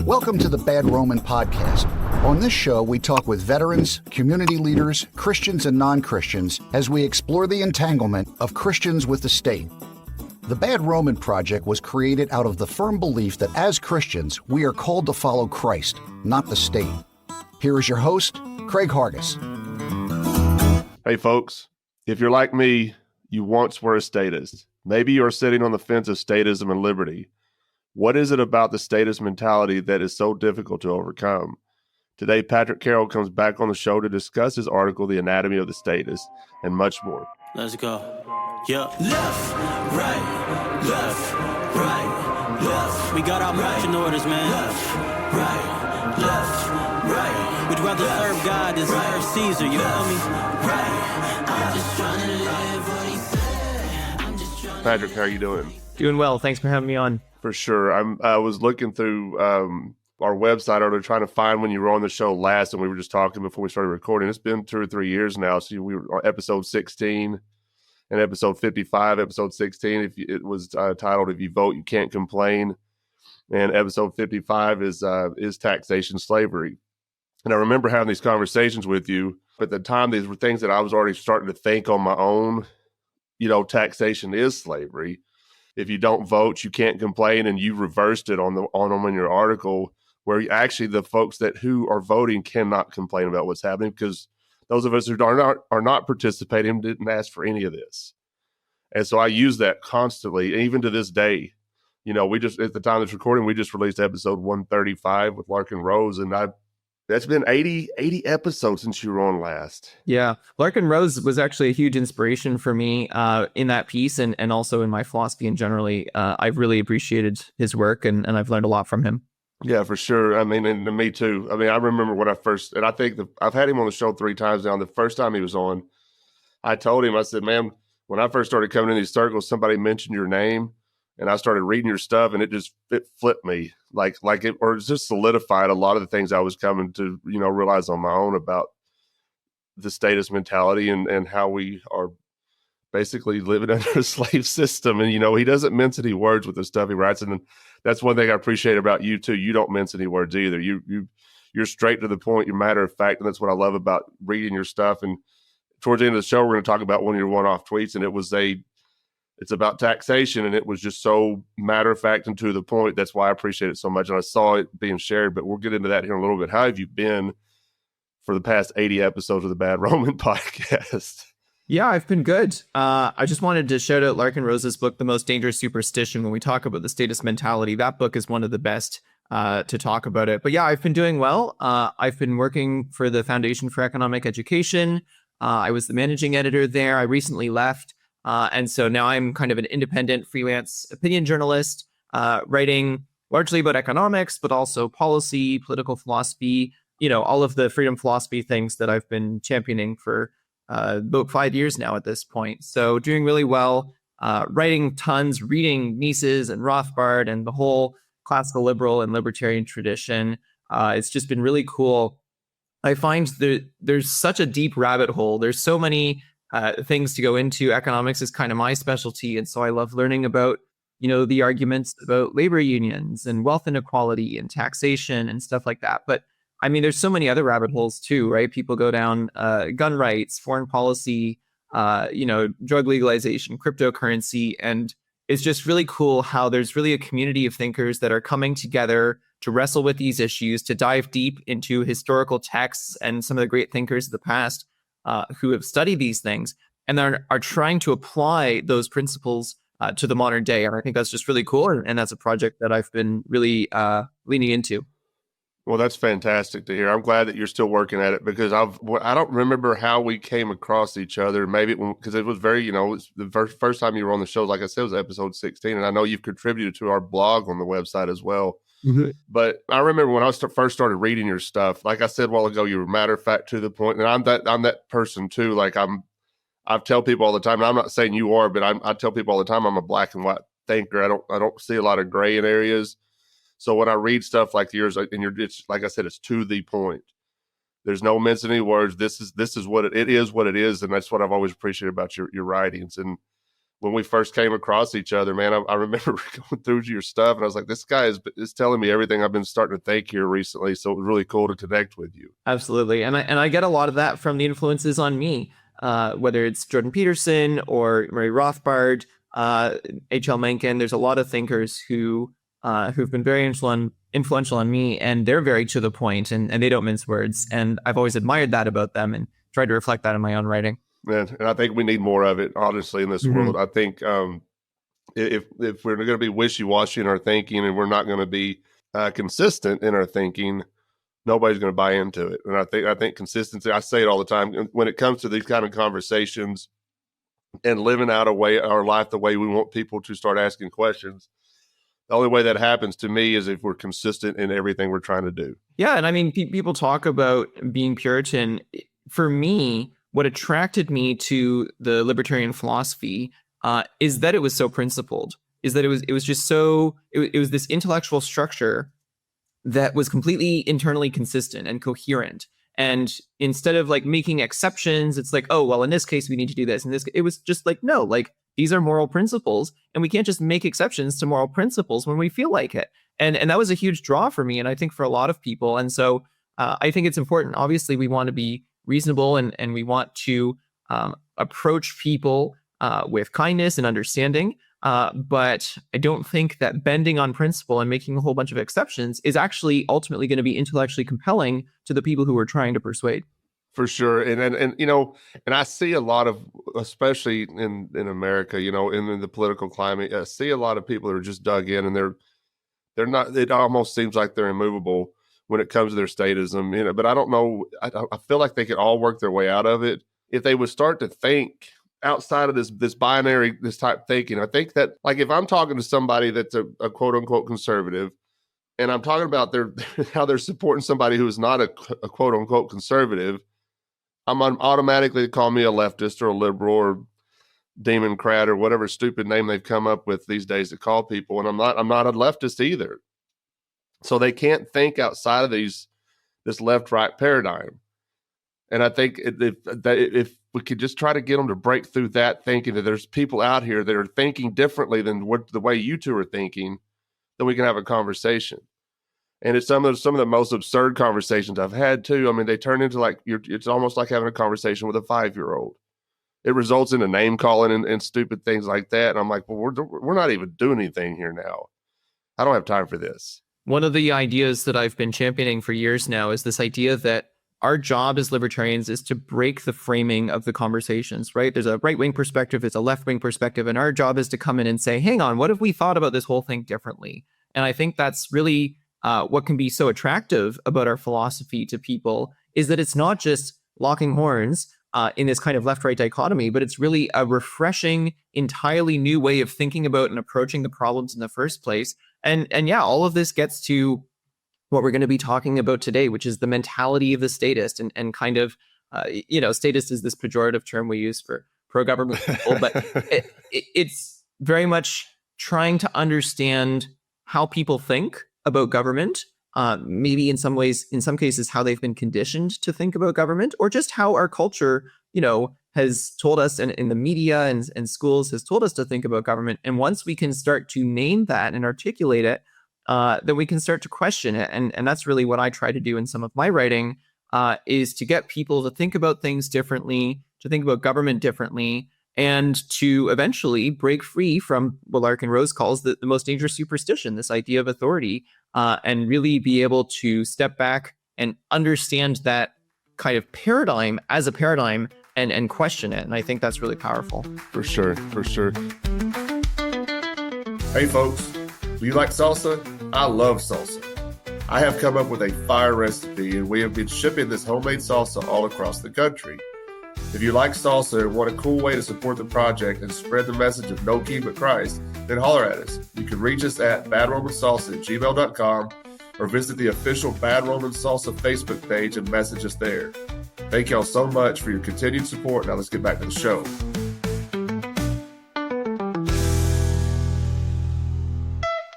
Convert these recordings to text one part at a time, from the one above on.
Welcome to the Bad Roman Podcast. On this show, we talk with veterans, community leaders, Christians and non-Christians as we explore the entanglement of Christians with the state. The Bad Roman Project was created out of the firm belief that as Christians, we are called to follow Christ, not the state. Here is your host, Craig Hargis. Hey folks, if you're like me, you once were a statist. Maybe you're sitting on the fence of statism and liberty. What is it about the statist mentality that is so difficult to overcome? Today, Patrick Carroll comes back on the show to discuss his article, The Anatomy of the Statist, and much more. Let's go. Yeah. Left, right, left, right, left. We got our marching orders, man. Left, right. We'd rather serve God than serve Caesar, you feel me? Right. I'm just trying to live what he said. Patrick, how are you doing? Doing well. Thanks for having me on. For sure. I was looking through our website earlier trying to find when you were on the show last, and we were just talking before we started recording. It's been 2 or 3 years now. So we were on episode 16 and episode 55. Episode 16, it was titled "If You Vote, You Can't Complain," and episode 55 is taxation slavery. And I remember having these conversations with you. At the time, these were things that I was already starting to think on my own. You know, taxation is slavery. If you don't vote, you can't complain, and you reversed it on them in your article, where actually the folks who are voting cannot complain about what's happening because those of us who are not participating didn't ask for any of this. And so I use that constantly, even to this day. You know, we just, at the time of this recording, we just released episode 135 with Larkin Rose, and that's been 80 episodes since you were on last. Yeah. Larkin Rose was actually a huge inspiration for me in that piece and also in my philosophy and generally. I've really appreciated his work and I've learned a lot from him. Yeah, for sure. I mean, and me too. I mean, I remember when I first, and I think I've had him on the show 3 times now. The first time he was on, I told him, I said, man, when I first started coming in these circles, somebody mentioned your name and I started reading your stuff and it flipped me it just solidified a lot of the things I was coming to, realize on my own about the statist mentality and how we are basically living under a slave system. And, he doesn't mince any words with the stuff he writes. And that's one thing I appreciate about you too. You don't mince any words either. You're straight to the point. You're matter of fact. And that's what I love about reading your stuff. And towards the end of the show, we're going to talk about one of your one-off tweets. And it's about taxation, and it was just so matter of fact and to the point. That's why I appreciate it so much. And I saw it being shared, but we'll get into that here in a little bit. How have you been for the past 80 episodes of the Bad Roman Podcast? Yeah, I've been good. I just wanted to shout out Larkin Rose's book, The Most Dangerous Superstition. When we talk about the statist mentality, that book is one of the best to talk about it. But yeah, I've been doing well. I've been working for the Foundation for Economic Education. I was the managing editor there. I recently left. And so now I'm kind of an independent freelance opinion journalist, writing largely about economics, but also policy, political philosophy, all of the freedom philosophy things that I've been championing for about 5 years now at this point. So doing really well, writing tons, reading Mises and Rothbard and the whole classical liberal and libertarian tradition. It's just been really cool. I find that there's such a deep rabbit hole. There's so many things to go into. Economics is kind of my specialty. And so I love learning about, the arguments about labor unions and wealth inequality and taxation and stuff like that. But I mean, there's so many other rabbit holes too, right? People go down gun rights, foreign policy, drug legalization, cryptocurrency. And it's just really cool how there's really a community of thinkers that are coming together to wrestle with these issues, to dive deep into historical texts and some of the great thinkers of the past who have studied these things and are trying to apply those principles to the modern day. And I think that's just really cool. And that's a project that I've been really leaning into. Well, that's fantastic to hear. I'm glad that you're still working at it because I don't remember how we came across each other. Maybe because it was very, it's the first time you were on the show, like I said, was episode 16. And I know you've contributed to our blog on the website as well. Mm-hmm. But I remember when I first started reading your stuff, like I said a while ago, you were matter of fact to the point. And I'm that person too. Like I tell people all the time, and I'm not saying you are, but I tell people all the time, I'm a black and white thinker. I don't see a lot of gray in areas. So when I read stuff like yours, and it's like I said, it's to the point. There's no mincing any words. This is what it is, what it is, and that's what I've always appreciated about your writings. And when we first came across each other, man, I remember going through your stuff and I was like, this guy is telling me everything I've been starting to think here recently. So it was really cool to connect with you. Absolutely. And I get a lot of that from the influences on me, whether it's Jordan Peterson or Murray Rothbard, H.L. Mencken. There's a lot of thinkers who've been very influential on me, and they're very to the point, and they don't mince words. And I've always admired that about them and tried to reflect that in my own writing. And I think we need more of it, honestly, in this world. I think if we're going to be wishy-washy in our thinking and we're not going to be consistent in our thinking, nobody's going to buy into it. And I think consistency, I say it all the time, when it comes to these kind of conversations and living out our life the way we want people to start asking questions, the only way that happens to me is if we're consistent in everything we're trying to do. Yeah, and I mean, people talk about being Puritan. For me, what attracted me to the libertarian philosophy is that it was so principled, is that it was just so, it was this intellectual structure that was completely internally consistent and coherent. And instead of like making exceptions, it's like, oh, well, in this case, we need to do this. And this, it was just like, no, like these are moral principles and we can't just make exceptions to moral principles when we feel like it. And that was a huge draw for me. And I think for a lot of people. And so I think it's important. Obviously, we want to be reasonable and we want to approach people with kindness and understanding. But I don't think that bending on principle and making a whole bunch of exceptions is actually ultimately going to be intellectually compelling to the people who we're trying to persuade. For sure. And you know, and I see a lot of, especially in America, you know, in the political climate, I see a lot of people that are just dug in and they're not, it almost seems like they're immovable when it comes to their statism, you know, but I don't know. I feel like they could all work their way out of it if they would start to think outside of this binary, this type thinking. I think that, like, if I'm talking to somebody that's a quote unquote conservative, and I'm talking about how they're supporting somebody who is not a quote unquote conservative, I'm automatically call me a leftist or a liberal or democrat or whatever stupid name they've come up with these days to call people. And I'm not a leftist either. So they can't think outside of this left-right paradigm. And I think if we could just try to get them to break through that thinking that there's people out here that are thinking differently than the way you two are thinking, then we can have a conversation. And it's some of the most absurd conversations I've had too. I mean, they turn into like it's almost like having a conversation with a 5-year-old. It results in a name calling and stupid things like that. And I'm like, well, we're not even doing anything here now. I don't have time for this. One of the ideas that I've been championing for years now is this idea that our job as libertarians is to break the framing of the conversations, right? There's a right-wing perspective, there's a left-wing perspective, and our job is to come in and say, hang on, what if we thought about this whole thing differently? And I think that's really what can be so attractive about our philosophy to people is that it's not just locking horns in this kind of left-right dichotomy, but it's really a refreshing, entirely new way of thinking about and approaching the problems in the first place. And yeah, all of this gets to what we're going to be talking about today, which is the mentality of the statist and kind of, statist is this pejorative term we use for pro-government people, but it's very much trying to understand how people think about government, maybe in some cases, how they've been conditioned to think about government, or just how our culture, has told us, and in the media and schools has told us to think about government. And once we can start to name that and articulate it, then we can start to question it. And that's really what I try to do in some of my writing, is to get people to think about things differently, to think about government differently, and to eventually break free from what Larkin Rose calls the most dangerous superstition, this idea of authority, and really be able to step back and understand that kind of paradigm as a paradigm and question it. And I think that's really powerful. For sure. Hey folks, do you like salsa? I love salsa. I have come up with a fire recipe and we have been shipping this homemade salsa all across the country. If you like salsa and want a cool way to support the project and spread the message of no king but Christ, then holler at us. You can reach us at badromansalsa@gmail.com or visit the official Bad Roman Salsa Facebook page and message us there. Thank y'all so much for your continued support. Now let's get back to the show.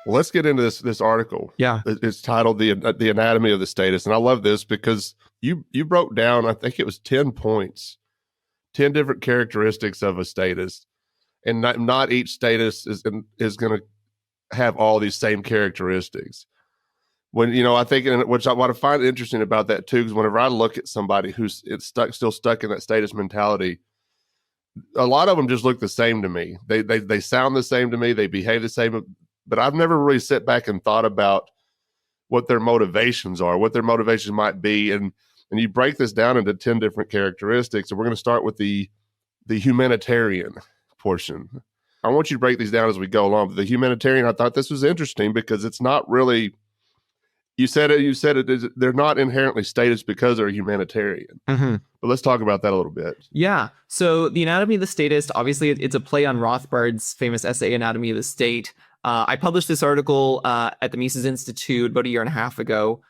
Well, let's get into this article. Yeah. It's titled The Anatomy of the Statist. And I love this because you broke down, I think it was 10 points, 10 different characteristics of a statist. and not each status is going to have all these same characteristics. When, I think, what I find interesting about that too, is whenever I look at somebody who's still stuck in that status mentality, a lot of them just look the same to me. They sound the same to me. They behave the same, but I've never really sat back and thought about what their motivations are, what their motivations might be. And you break this down into 10 different characteristics. And we're going to start with the humanitarian portion. I want you to break these down as we go along. But the humanitarian, I thought this was interesting because it's not really, you said it, they're not inherently statist because they're a humanitarian. Mm-hmm. But let's talk about that a little bit. Yeah. So the anatomy of the statist, obviously it's a play on Rothbard's famous essay, Anatomy of the State. I published this article at the Mises Institute about a year and a half ago.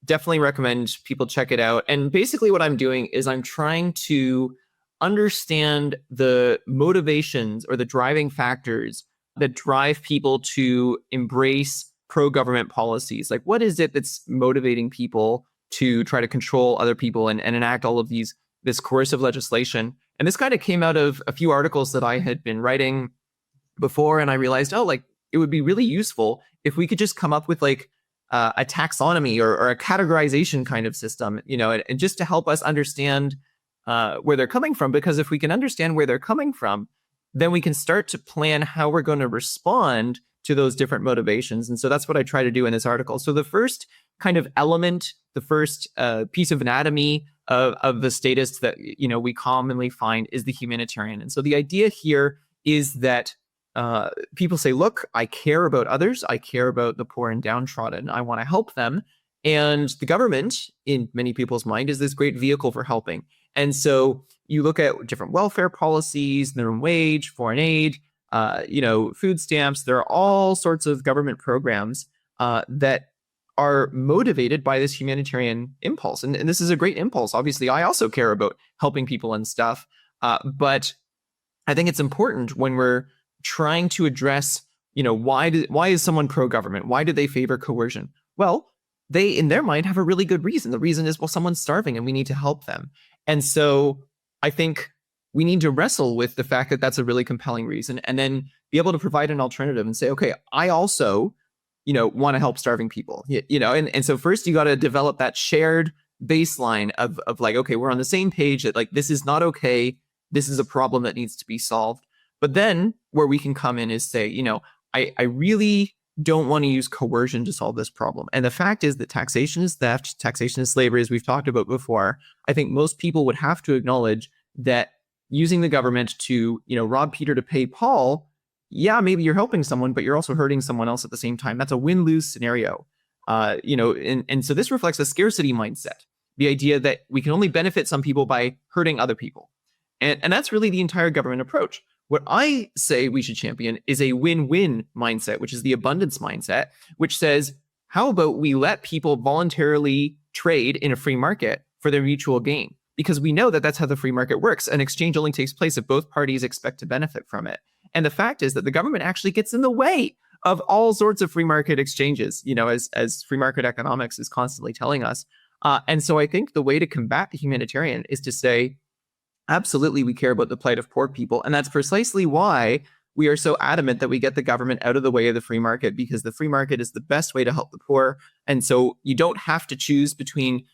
Definitely recommend people check it out. And basically what I'm doing is I'm trying to understand the motivations or the driving factors that drive people to embrace pro-government policies. Like, what is it that's motivating people to try to control other people and enact all of this coercive legislation? And this kind of came out of a few articles that I had been writing before, and I realized, it would be really useful if we could just come up with a taxonomy or a categorization kind of system, and just to help us understand where they're coming from. Because if we can understand where they're coming from, then we can start to plan how we're going to respond to those different motivations. And so that's what I try to do in this article. So the first kind of element, the first piece of anatomy of the statist that we commonly find is the humanitarian. And so the idea here is that people say, look, I care about others. I care about the poor and downtrodden. I want to help them. And the government, in many people's mind, is this great vehicle for helping. And so you look at different welfare policies, minimum wage, foreign aid, food stamps. There are all sorts of government programs that are motivated by this humanitarian impulse. And this is a great impulse. Obviously, I also care about helping people and stuff. But I think it's important when we're trying to address, why is someone pro-government? Why do they favor coercion? Well, they, in their mind, have a really good reason. The reason is, well, someone's starving and we need to help them. And so I think we need to wrestle with the fact that that's a really compelling reason, and then be able to provide an alternative and say, okay, I also, want to help starving people, and so first you got to develop that shared baseline of okay, we're on the same page that this is not okay. This is a problem that needs to be solved. But then where we can come in is say, I really don't want to use coercion to solve this problem. And the fact is that taxation is theft, taxation is slavery, as we've talked about before. I think most people would have to acknowledge that using the government to, rob Peter to pay Paul, yeah, maybe you're helping someone, but you're also hurting someone else at the same time. That's a win-lose scenario. And so this reflects a scarcity mindset, the idea that we can only benefit some people by hurting other people. And that's really the entire government approach. What I say we should champion is a win-win mindset, which is the abundance mindset, which says, how about we let people voluntarily trade in a free market for their mutual gain? Because we know that that's how the free market works. An exchange only takes place if both parties expect to benefit from it. And the fact is that the government actually gets in the way of all sorts of free market exchanges, as free market economics is constantly telling us. And so I think the way to combat the humanitarian is to say, absolutely, we care about the plight of poor people. And that's precisely why we are so adamant that we get the government out of the way of the free market, because the free market is the best way to help the poor. And so you don't have to choose between,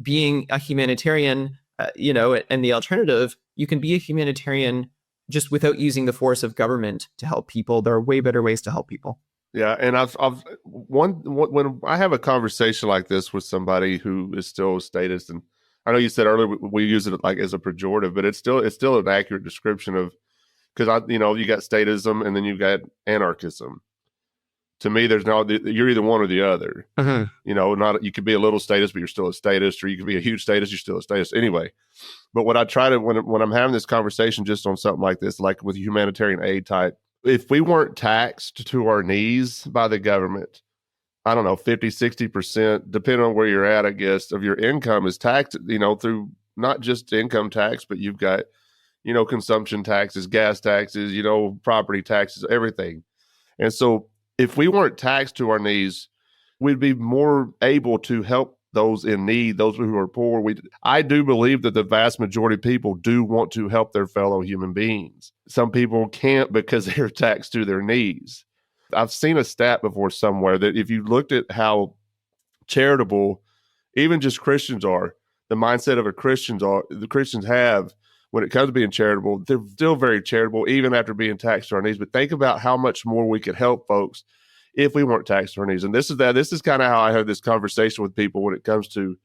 being a humanitarian, and the alternative. You can be a humanitarian just without using the force of government to help people. There are way better ways to help people. Yeah, and when I have a conversation like this with somebody who is still a statist, and I know you said earlier we use it as a pejorative, but it's still an accurate description of, because you got statism and then you got anarchism. To me, you're either one or the other. Uh-huh. You could be a little statist, but you're still a statist, or you could be a huge statist, you're still a statist. Anyway, but what I try to when I'm having this conversation just on something like this, like with humanitarian aid type, if we weren't taxed to our knees by the government, I don't know, 50, 60%, depending on where you're at, I guess, of your income is taxed, through not just income tax, but you've got, consumption taxes, gas taxes, property taxes, everything. And so if we weren't taxed to our knees, we'd be more able to help those in need, those who are poor. I do believe that the vast majority of people do want to help their fellow human beings. Some people can't because they're taxed to their knees. I've seen a stat before somewhere that if you looked at how charitable even just Christians are, the mindset of the Christians have when it comes to being charitable, they're still very charitable even after being taxed to our knees. But think about how much more we could help folks if we weren't taxed to our knees. And this is kind of how I have this conversation with people when it comes to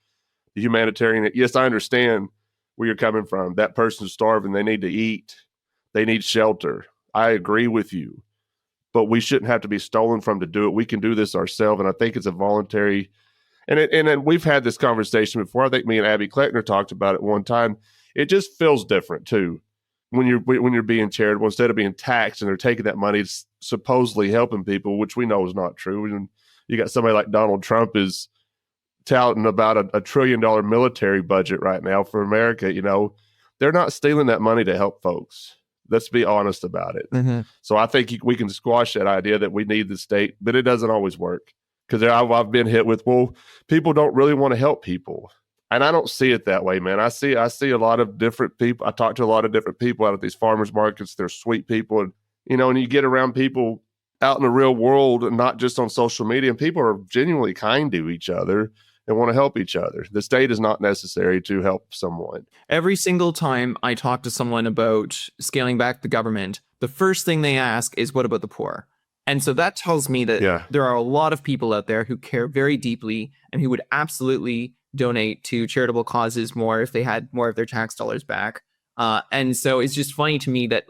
the humanitarian. Yes, I understand where you're coming from. That person's starving. They need to eat. They need shelter. I agree with you. But we shouldn't have to be stolen from to do it. We can do this ourselves. And I think it's a voluntary. And we've had this conversation before. I think me and Abby Kleckner talked about it one time. It just feels different too when you're being charitable instead of being taxed and they're taking that money supposedly helping people, which we know is not true. And you got somebody like Donald Trump is touting about a $1 trillion military budget right now for America. They're not stealing that money to help folks. Let's be honest about it. Mm-hmm. So I think we can squash that idea that we need the state, but it doesn't always work. Because I've been hit with, well, people don't really want to help people. And I don't see it that way, man. I see a lot of different people. I talk to a lot of different people out at these farmers markets. They're sweet people. And, and you get around people out in the real world and not just on social media, and people are genuinely kind to each other and want to help each other. The state is not necessary to help someone. Every single time I talk to someone about scaling back the government, the first thing they ask is, what about the poor? And so that tells me that there are a lot of people out there who care very deeply and who would absolutely donate to charitable causes more if they had more of their tax dollars back. And so it's just funny to me that,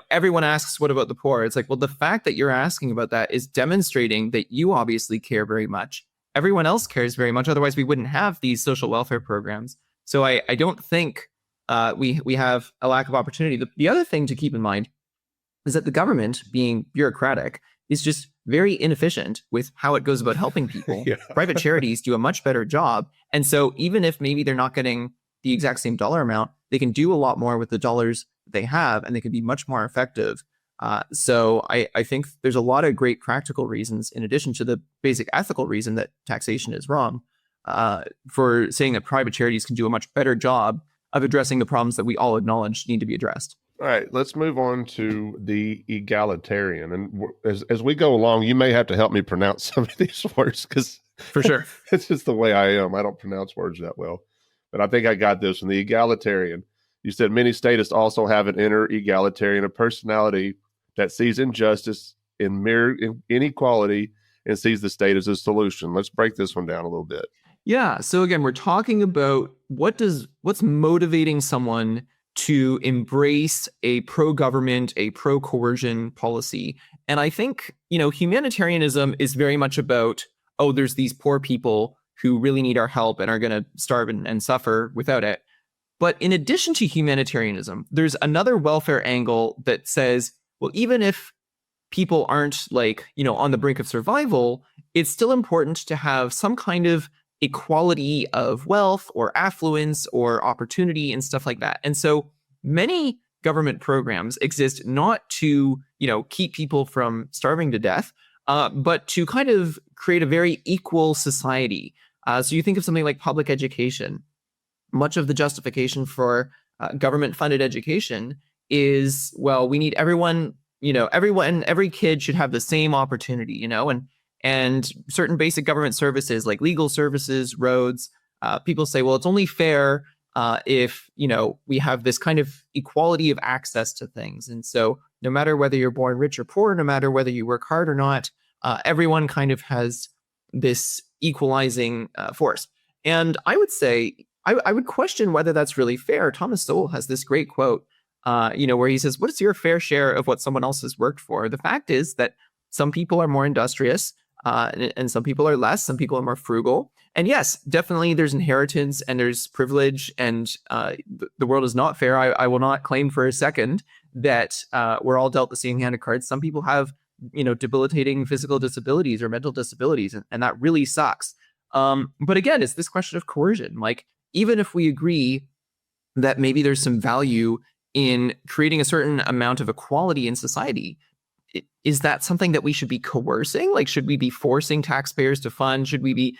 everyone asks, what about the poor? It's like, well, the fact that you're asking about that is demonstrating that you obviously care very much. Everyone else cares very much. Otherwise, we wouldn't have these social welfare programs. So I don't think we have a lack of opportunity. The other thing to keep in mind is that the government, being bureaucratic, is just very inefficient with how it goes about helping people. Private charities do a much better job. And so even if maybe they're not getting the exact same dollar amount, they can do a lot more with the dollars they have, and they can be much more effective. So I think there's a lot of great practical reasons, in addition to the basic ethical reason that taxation is wrong, for saying that private charities can do a much better job of addressing the problems that we all acknowledge need to be addressed. All right, let's move on to the egalitarian. And as we go along, you may have to help me pronounce some of these words because for sure, it's just the way I am. I don't pronounce words that well, but I think I got this one. The egalitarian. You said many statists also have an inner egalitarian, a personality that sees injustice in mere inequality and sees the state as a solution. Let's break this one down a little bit. Yeah. So again, we're talking about what's motivating someone to embrace a pro-government, a pro-coercion policy. And I think, humanitarianism is very much about, there's these poor people who really need our help and are going to starve and suffer without it. But in addition to humanitarianism, there's another welfare angle that says, well, even if people aren't on the brink of survival, it's still important to have some kind of equality of wealth or affluence or opportunity and stuff like that. And so many government programs exist not to, keep people from starving to death, but to kind of create a very equal society. So you think of something like public education. Much of the justification for government-funded education is, well, we need everyone, every kid should have the same opportunity, and certain basic government services like legal services, roads, people say, well, it's only fair if, we have this kind of equality of access to things. And so no matter whether you're born rich or poor, no matter whether you work hard or not, everyone kind of has this equalizing force. And I would say, I would question whether that's really fair. Thomas Sowell has this great quote, where he says, what's your fair share of what someone else has worked for? The fact is that some people are more industrious, and some people are less. Some people are more frugal. And yes, definitely there's inheritance and there's privilege, and the world is not fair. I will not claim for a second that we're all dealt the same hand of cards. Some people have, debilitating physical disabilities or mental disabilities, and that really sucks. But again, it's this question of coercion. Even if we agree that maybe there's some value in creating a certain amount of equality in society, is that something that we should be coercing? Should we be forcing taxpayers to fund? Should we be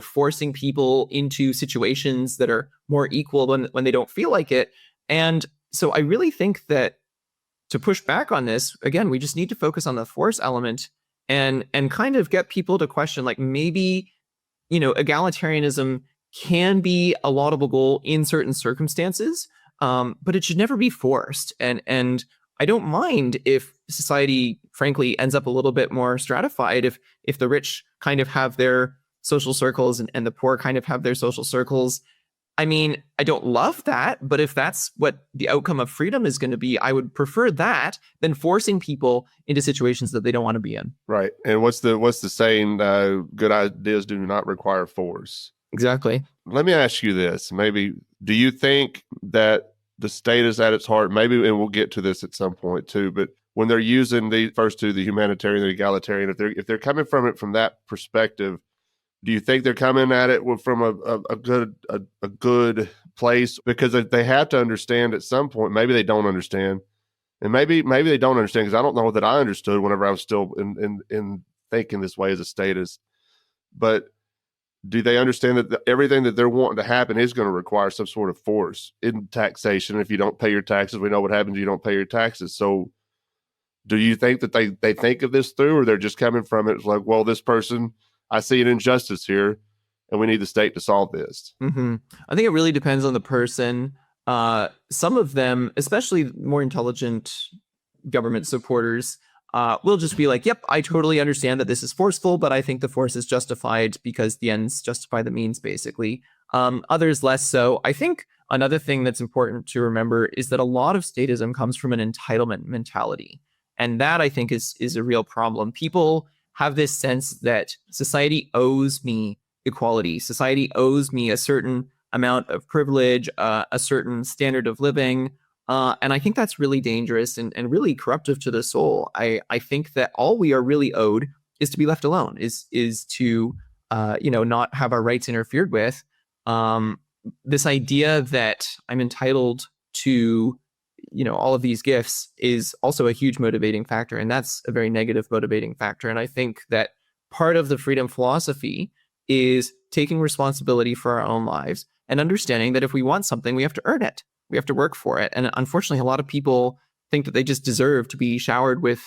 forcing people into situations that are more equal when they don't feel like it. And so I really think that to push back on this, again, we just need to focus on the force element and kind of get people to question, like, maybe, egalitarianism can be a laudable goal in certain circumstances, but it should never be forced. And I don't mind if society, frankly, ends up a little bit more stratified, if the rich kind of have their social circles and the poor kind of have their social circles. I mean, I don't love that, but if that's what the outcome of freedom is going to be, I would prefer that than forcing people into situations that they don't want to be in. Right. And what's the saying? Good ideas do not require force. Exactly. Let me ask you this. Maybe, do you think that the state is at its heart, maybe, and we'll get to this at some point too, but when they're using the first two, the humanitarian and the egalitarian, if they're coming from it from that perspective, do you think they're coming at it from a good place? Because they have to understand at some point. Maybe they don't understand, and maybe they don't understand, because I don't know that I understood whenever I was still in thinking this way as a statist. But do they understand that everything that they're wanting to happen is going to require some sort of force in taxation? If you don't pay your taxes, we know what happens. You don't pay your taxes. So, do you think that they think of this through, or they're just coming from it like, well, this person, I see an injustice here, and we need the state to solve this? Mm-hmm. I think it really depends on the person. Some of them, especially more intelligent government supporters, will just be like, yep, I totally understand that this is forceful, but I think the force is justified because the ends justify the means, basically. Others less so. I think another thing that's important to remember is that a lot of statism comes from an entitlement mentality. And that, I think, is a real problem. People have this sense that society owes me equality. Society owes me a certain amount of privilege, a certain standard of living. And I think that's really dangerous and really corruptive to the soul. I think that all we are really owed is to be left alone, is to not have our rights interfered with. This idea that I'm entitled to all of these gifts is also a huge motivating factor, and that's a very negative motivating factor. And I think that part of the freedom philosophy is taking responsibility for our own lives and understanding that if we want something, we have to earn it. We have to work for it. And unfortunately, a lot of people think that they just deserve to be showered with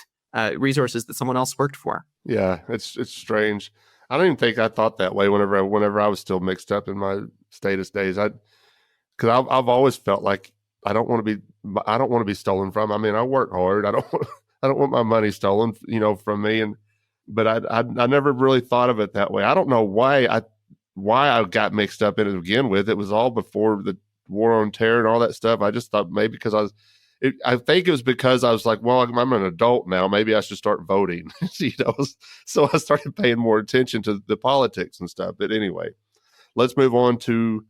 resources that someone else worked for. Yeah, it's strange. I don't even think I thought that way whenever I was still mixed up in my statist days. Because I've always felt like I don't want to be stolen from. I mean, I work hard. I don't want my money stolen, from me. But I never really thought of it that way. I don't know why I got mixed up in it to begin with. It was all before the war on terror and all that stuff. I just thought maybe because I think it was because I was like, well, I'm an adult now. Maybe I should start voting. So I started paying more attention to the politics and stuff. But anyway, let's move on to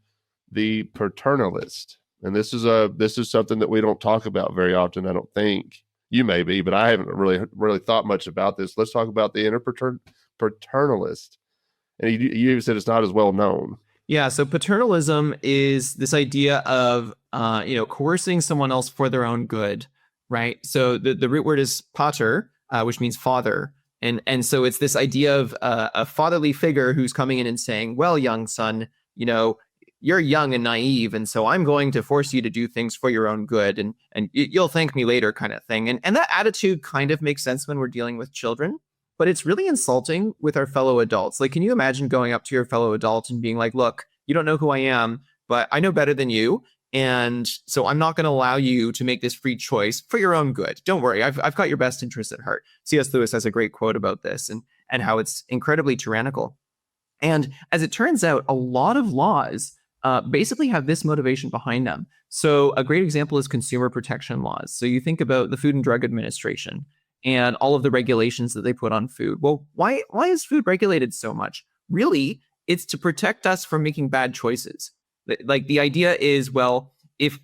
the paternalist. And this is something that we don't talk about very often. I don't think you may be, but I haven't really thought much about this. Let's talk about the inner paternalist. And you even said it's not as well known. Yeah, so paternalism is this idea of coercing someone else for their own good, right? So the root word is pater, which means father, and so it's this idea of a fatherly figure who's coming in and saying, well, young son, you're young and naive, and so I'm going to force you to do things for your own good, and you'll thank me later, kind of thing. And that attitude kind of makes sense when we're dealing with children, but it's really insulting with our fellow adults. Like, can you imagine going up to your fellow adult and being like, look, you don't know who I am, but I know better than you, and so I'm not going to allow you to make this free choice for your own good. Don't worry, I've got your best interests at heart. C.S. Lewis has a great quote about this and how it's incredibly tyrannical. And as it turns out, a lot of laws basically have this motivation behind them. So a great example is consumer protection laws. So you think about the Food and Drug Administration and all of the regulations that they put on food. Well, why is food regulated so much? Really, it's to protect us from making bad choices. Like, the idea is, well, if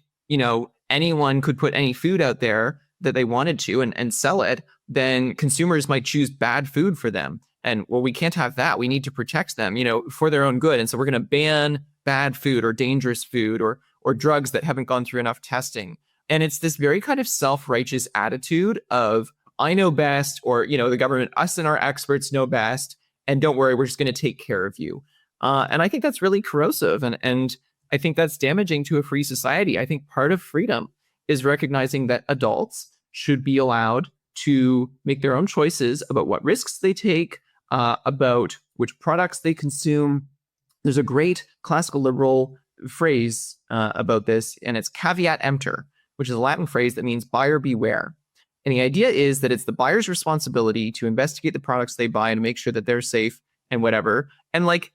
anyone could put any food out there that they wanted to and sell it, then consumers might choose bad food for them. And well, we can't have that. We need to protect them, for their own good. And so we're going to ban bad food or dangerous food or drugs that haven't gone through enough testing. And it's this very kind of self-righteous attitude of, I know best, or, the government, us and our experts know best. And don't worry, we're just going to take care of you. And I think that's really corrosive. And I think that's damaging to a free society. I think part of freedom is recognizing that adults should be allowed to make their own choices about what risks they take, about which products they consume. There's a great classical liberal phrase about this, and it's caveat emptor, which is a Latin phrase that means buyer beware. And the idea is that it's the buyer's responsibility to investigate the products they buy and make sure that they're safe and whatever. And like,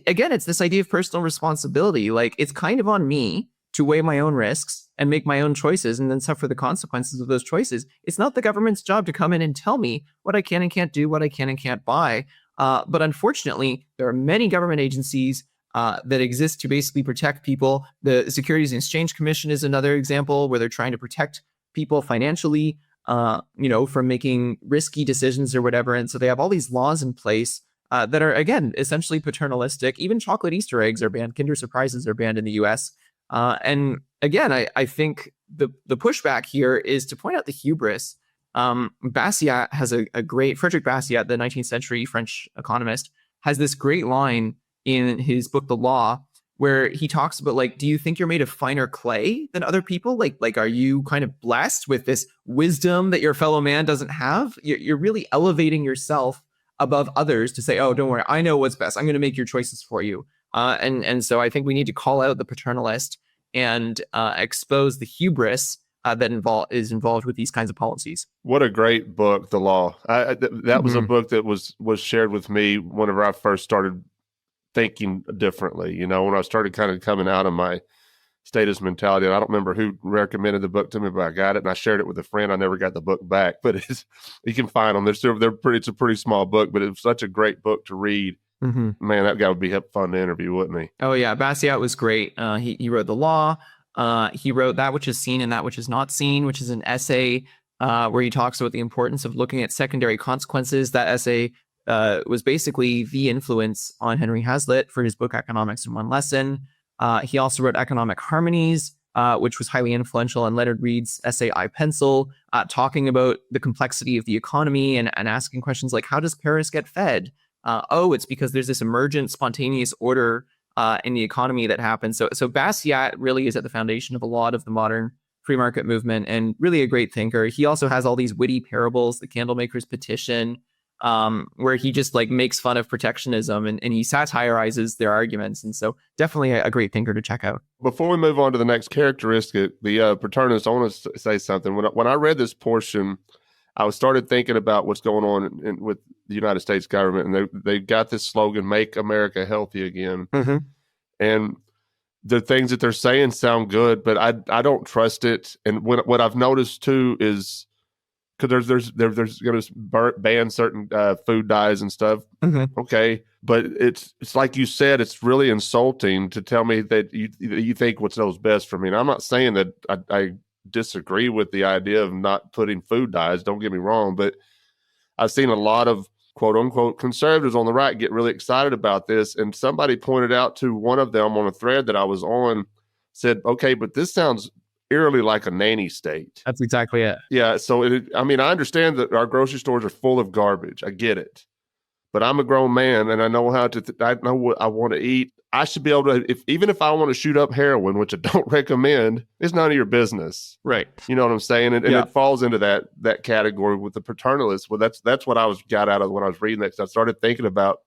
again, it's this idea of personal responsibility. Like, it's kind of on me to weigh my own risks and make my own choices and then suffer the consequences of those choices. It's not the government's job to come in and tell me what I can and can't do, what I can and can't buy. But unfortunately, there are many government agencies that exist to basically protect people. The Securities and Exchange Commission is another example where they're trying to protect people financially, from making risky decisions or whatever. And so they have all these laws in place that are, again, essentially paternalistic. Even chocolate Easter eggs are banned. Kinder Surprises are banned in the US. And again, I think the pushback here is to point out the hubris. Bastiat has a great, Frederick Bastiat, the 19th century French economist, has this great line in his book, The Law, where he talks about, like, do you think you're made of finer clay than other people? Like, are you kind of blessed with this wisdom that your fellow man doesn't have? You're really elevating yourself above others to say, oh, don't worry, I know what's best. I'm going to make your choices for you. And so I think we need to call out the paternalist and expose the hubris that is involved with these kinds of policies. What a great book, The Law. That was a book that was shared with me whenever I first started thinking differently. When I started kind of coming out of my statist mentality. And I don't remember who recommended the book to me, but I got it and I shared it with a friend. I never got the book back, but you can find them. It's a pretty small book, but it was such a great book to read. Mm-hmm. Man, that guy would be fun to interview, wouldn't he? Oh yeah, Bastiat was great. He wrote The Law. He wrote That Which Is Seen and That Which Is Not Seen, which is an essay where he talks about the importance of looking at secondary consequences. That essay was basically the influence on Henry Hazlitt for his book Economics in One Lesson. He also wrote Economic Harmonies, which was highly influential on Leonard Read's essay I Pencil, talking about the complexity of the economy and asking questions like, how does Paris get fed? It's because there's this emergent spontaneous order in the economy that happens. So Bastiat really is at the foundation of a lot of the modern free market movement and really a great thinker. He also has all these witty parables, the Candlemaker's Petition, where he just like makes fun of protectionism and he satirizes their arguments. And so definitely a great thinker to check out. Before we move on to the next characteristic, the paternalist, I want to say something. When I read this portion, I started thinking about what's going on with the United States government, and they got this slogan, "Make America Healthy Again." Mm-hmm. And the things that they're saying sound good, but I don't trust it. And what I've noticed too is because there's going to ban certain food dyes and stuff. Mm-hmm. Okay, but it's like you said, it's really insulting to tell me that you think what's best for me. And I'm not saying that I disagree with the idea of not putting food dyes, don't get me wrong, but I've seen a lot of quote unquote conservatives on the right get really excited about this. And somebody pointed out to one of them on a thread that I was on, said, okay, but this sounds eerily like a nanny state. That's exactly it. Yeah. So I understand that our grocery stores are full of garbage. I get it, but I'm a grown man and I know I know what I want to eat. I should be able to, even if I want to shoot up heroin, which I don't recommend, it's none of your business. Right. You know what I'm saying? And it falls into that category with the paternalists. Well, that's what I got out of when I was reading that, because I started thinking about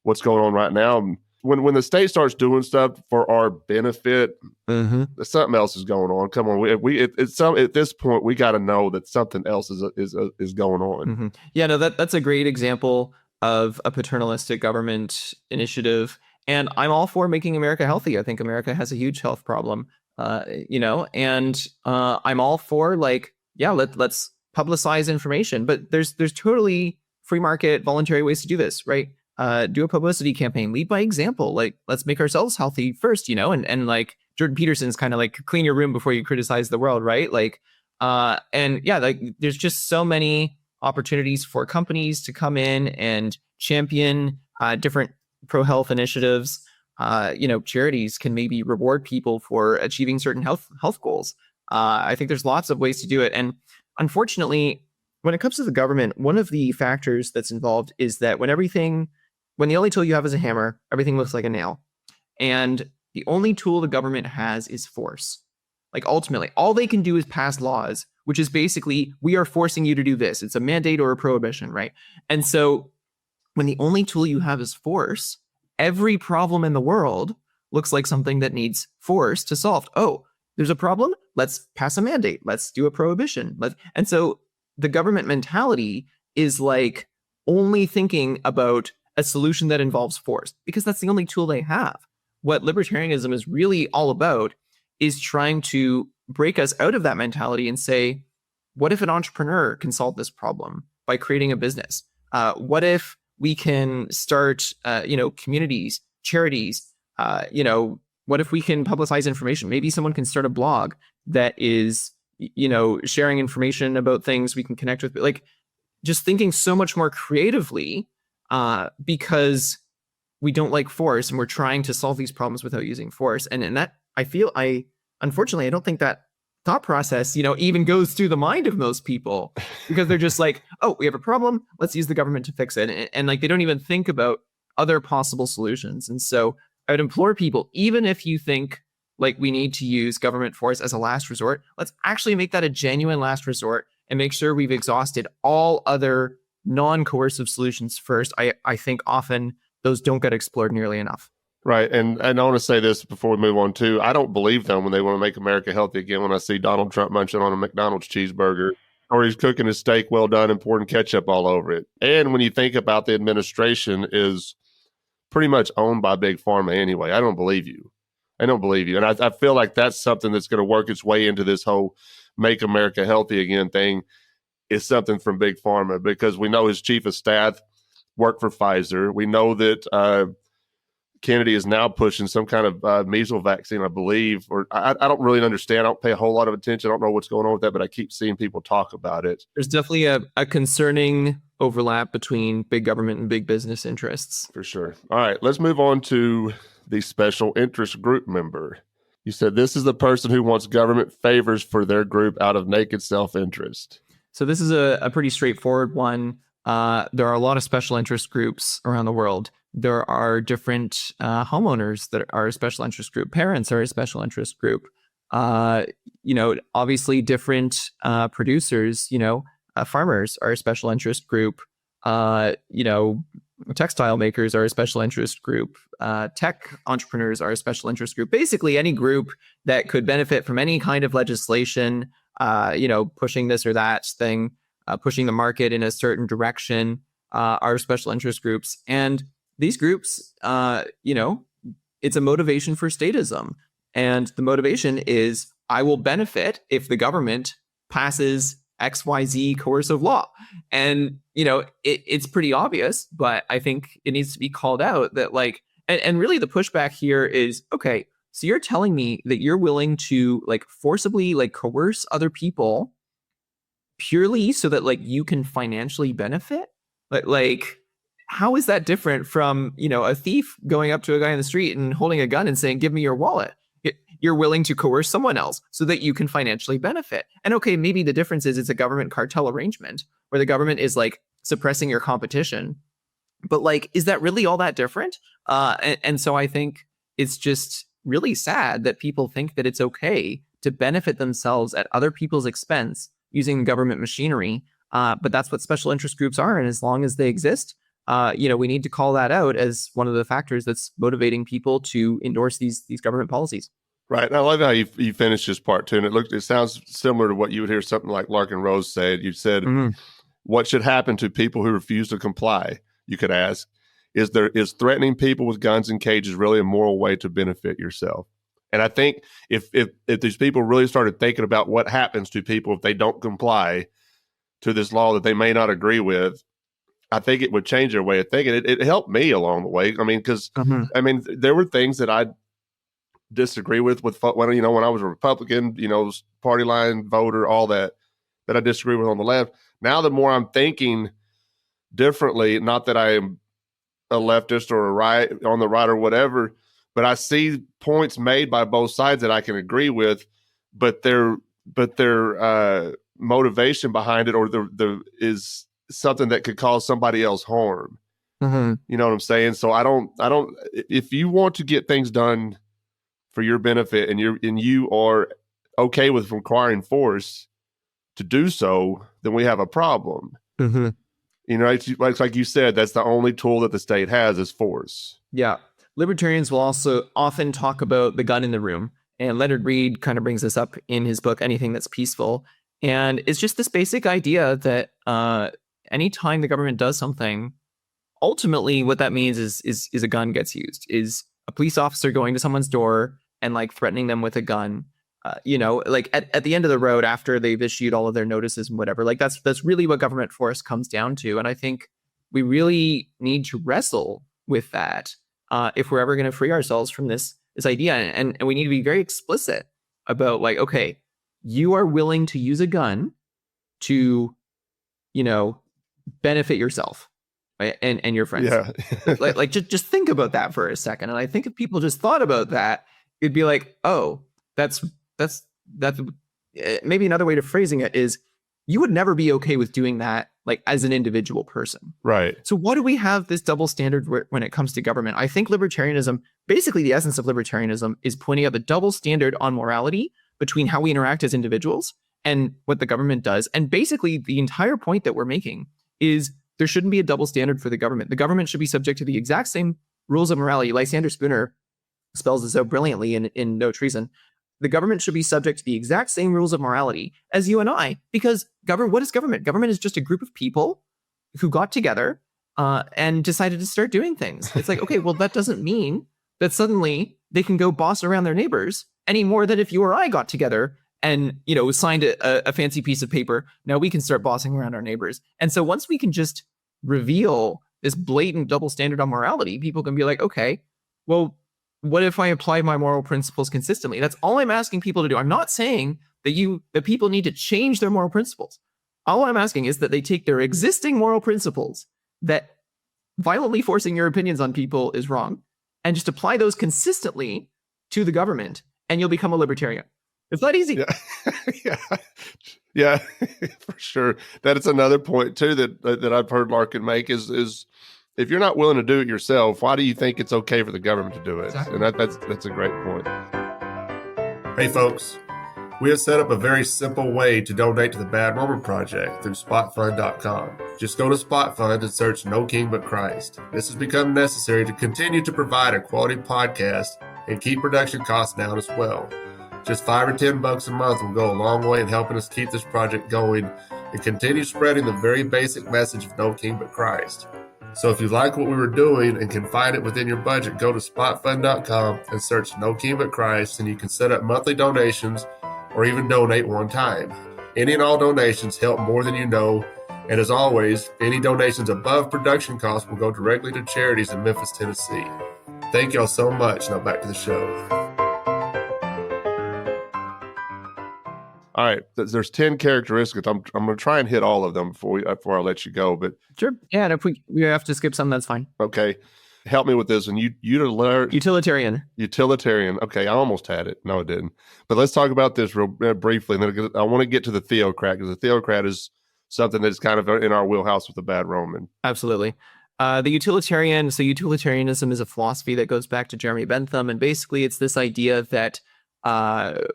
what's going on right now. When the state starts doing stuff for our benefit, mm-hmm. something else is going on. Come on, at this point we got to know that something else is going on. Mm-hmm. Yeah, no, that's a great example of a paternalistic government initiative. And I'm all for making America healthy. I think America has a huge health problem, and I'm all for let's publicize information. But there's totally free market, voluntary ways to do this, right? Do a publicity campaign, lead by example. Like, let's make ourselves healthy first, and like Jordan Peterson's kind of like clean your room before you criticize the world, right? There's just so many opportunities for companies to come in and champion different pro-health initiatives. Charities can maybe reward people for achieving certain health goals. I think there's lots of ways to do it. And unfortunately, when it comes to the government, one of the factors that's involved is that when everything when the only tool you have is a hammer, everything looks like a nail. And the only tool the government has is force. Like ultimately, all they can do is pass laws, which is basically, we are forcing you to do this. It's a mandate or a prohibition, right? And so when the only tool you have is force, every problem in the world looks like something that needs force to solve. Oh, there's a problem? Let's pass a mandate. Let's do a prohibition. And so the government mentality is like only thinking about a solution that involves force, because that's the only tool they have. What libertarianism is really all about is trying to break us out of that mentality and say, what if an entrepreneur can solve this problem by creating a business? What if we can start, communities, charities? What if we can publicize information? Maybe someone can start a blog that is, sharing information about things we can connect with. Like, just thinking so much more creatively, because we don't like force and we're trying to solve these problems without using force. And that unfortunately, I don't think that thought process, even goes through the mind of most people, because they're just like, oh, we have a problem, let's use the government to fix it. And like, they don't even think about other possible solutions. And so I would implore people, even if you think like we need to use government force as a last resort, let's actually make that a genuine last resort and make sure we've exhausted all other non-coercive solutions first. I think often those don't get explored nearly enough. Right. And I want to say this before we move on too. I don't believe them when they want to make America healthy again when I see Donald Trump munching on a McDonald's cheeseburger, or he's cooking his steak well done and pouring ketchup all over it. And when you think about the administration is pretty much owned by Big Pharma anyway, I don't believe you. And I feel like that's something that's going to work its way into this whole make America healthy again thing, is something from Big Pharma, because we know his chief of staff worked for Pfizer. We know that Kennedy is now pushing some kind of measles vaccine, I believe, or I don't really understand. I don't pay a whole lot of attention. I don't know what's going on with that, but I keep seeing people talk about it. There's definitely a concerning overlap between big government and big business interests. For sure. All right, let's move on to the special interest group member. You said this is the person who wants government favors for their group out of naked self-interest. So this is a pretty straightforward one. There are a lot of special interest groups around the world. There are different homeowners that are a special interest group. Parents are a special interest group. Obviously different producers, farmers are a special interest group. Textile makers are a special interest group. Tech entrepreneurs are a special interest group. Basically, any group that could benefit from any kind of legislation, pushing this or that thing, pushing the market in a certain direction, are special interest groups. And these groups, it's a motivation for statism. And the motivation is, I will benefit if the government passes XYZ coercive law. And, it's pretty obvious, but I think it needs to be called out that and really the pushback here is, okay, so you're telling me that you're willing to forcibly coerce other people purely so that you can financially benefit? How is that different from, a thief going up to a guy in the street and holding a gun and saying, give me your wallet? You're willing to coerce someone else so that you can financially benefit. And okay, maybe the difference is it's a government cartel arrangement where the government is suppressing your competition. But is that really all that different? And so I think it's just really sad that people think that it's okay to benefit themselves at other people's expense using government machinery. But that's what special interest groups are. And as long as they exist, we need to call that out as one of the factors that's motivating people to endorse these government policies. Right. And I love how you finished this part too. And it sounds similar to what you would hear something like Larkin Rose said. You said, what should happen to people who refuse to comply? You could ask, is threatening people with guns and cages really a moral way to benefit yourself? And I think if these people really started thinking about what happens to people if they don't comply to this law that they may not agree with, I think it would change their way of thinking. It helped me along the way. I mean, because there were things that I disagree with when I was a Republican, party line voter, all that I disagree with on the left. Now, the more I'm thinking differently, not that I am a leftist or on the right or whatever, but I see points made by both sides that I can agree with, but their motivation behind it or is something that could cause somebody else harm. Mm-hmm. You know what I'm saying? So I don't, if you want to get things done for your benefit and you are okay with requiring force to do so, then we have a problem. Mm-hmm. You know, like you said, that's the only tool that the state has is force. Yeah. Libertarians will also often talk about the gun in the room. And Leonard Read kind of brings this up in his book, Anything That's Peaceful. And it's just this basic idea that anytime the government does something, ultimately what that means is a gun gets used, is a police officer going to someone's door and like threatening them with a gun. You know, like at the end of the road after they've issued all of their notices and whatever, like that's really what government force comes down to. And I think we really need to wrestle with that if we're ever going to free ourselves from this idea. And we need to be very explicit about like, okay, you are willing to use a gun to, you know, benefit yourself, right? And your friends. Yeah. like just think about that for a second. And I think if people just thought about that, it'd be like, oh, that's maybe another way to phrasing it is you would never be okay with doing that like as an individual person. Right. So why do we have this double standard when it comes to government? I think libertarianism, basically the essence of libertarianism is pointing out the double standard on morality between how we interact as individuals and what the government does. And basically the entire point that we're making is there shouldn't be a double standard for the government. The government should be subject to the exact same rules of morality. Lysander Spooner spells this out brilliantly in No Treason. The government should be subject to the exact same rules of morality as you and I, because what is government? Government is just a group of people who got together and decided to start doing things. It's like, okay, well, that doesn't mean that suddenly they can go boss around their neighbors any more than if you or I got together and, you know, signed a fancy piece of paper. Now we can start bossing around our neighbors. And so once we can just reveal this blatant double standard on morality, people can be like, okay, well, what if I apply my moral principles consistently? That's all I'm asking people to do. I'm not saying that people need to change their moral principles. All I'm asking is that they take their existing moral principles that violently forcing your opinions on people is wrong and just apply those consistently to the government, and you'll become a libertarian. It's that easy. Yeah. Yeah, for sure. That is another point too that I've heard Larkin make is if you're not willing to do it yourself, why do you think it's okay for the government to do it? Exactly. And that's a great point. Hey folks, we have set up a very simple way to donate to the Bad Roman Project through spotfund.com. Just go to SpotFund and search No King But Christ. This has become necessary to continue to provide a quality podcast and keep production costs down as well. Just $5 or $10 a month will go a long way in helping us keep this project going and continue spreading the very basic message of No King But Christ. So if you like what we were doing and can find it within your budget, go to spotfund.com and search No King But Christ, and you can set up monthly donations or even donate one time. Any and all donations help more than you know. And as always, any donations above production costs will go directly to charities in Memphis, Tennessee. Thank y'all so much. Now back to the show. All right, there's 10 characteristics. I'm going to try and hit all of them before I let you go. But Sure. Yeah, and if we have to skip some, that's fine. Okay, help me with this. And Utilitarian. Utilitarian. Okay, I almost had it. No, I didn't. But let's talk about this real briefly. And then I want to get to the Theocrat, because the Theocrat is something that's kind of in our wheelhouse with the Bad Roman. Absolutely. The Utilitarian. So utilitarianism is a philosophy that goes back to Jeremy Bentham, and basically it's this idea that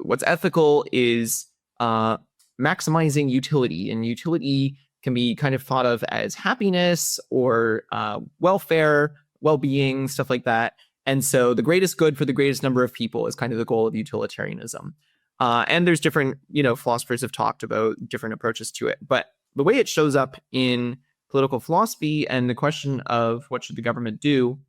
what's ethical is maximizing utility, and utility can be kind of thought of as happiness or welfare, well-being, stuff like that. And so the greatest good for the greatest number of people is kind of the goal of utilitarianism. And there's different, philosophers have talked about different approaches to it. But the way it shows up in political philosophy and the question of what should the government do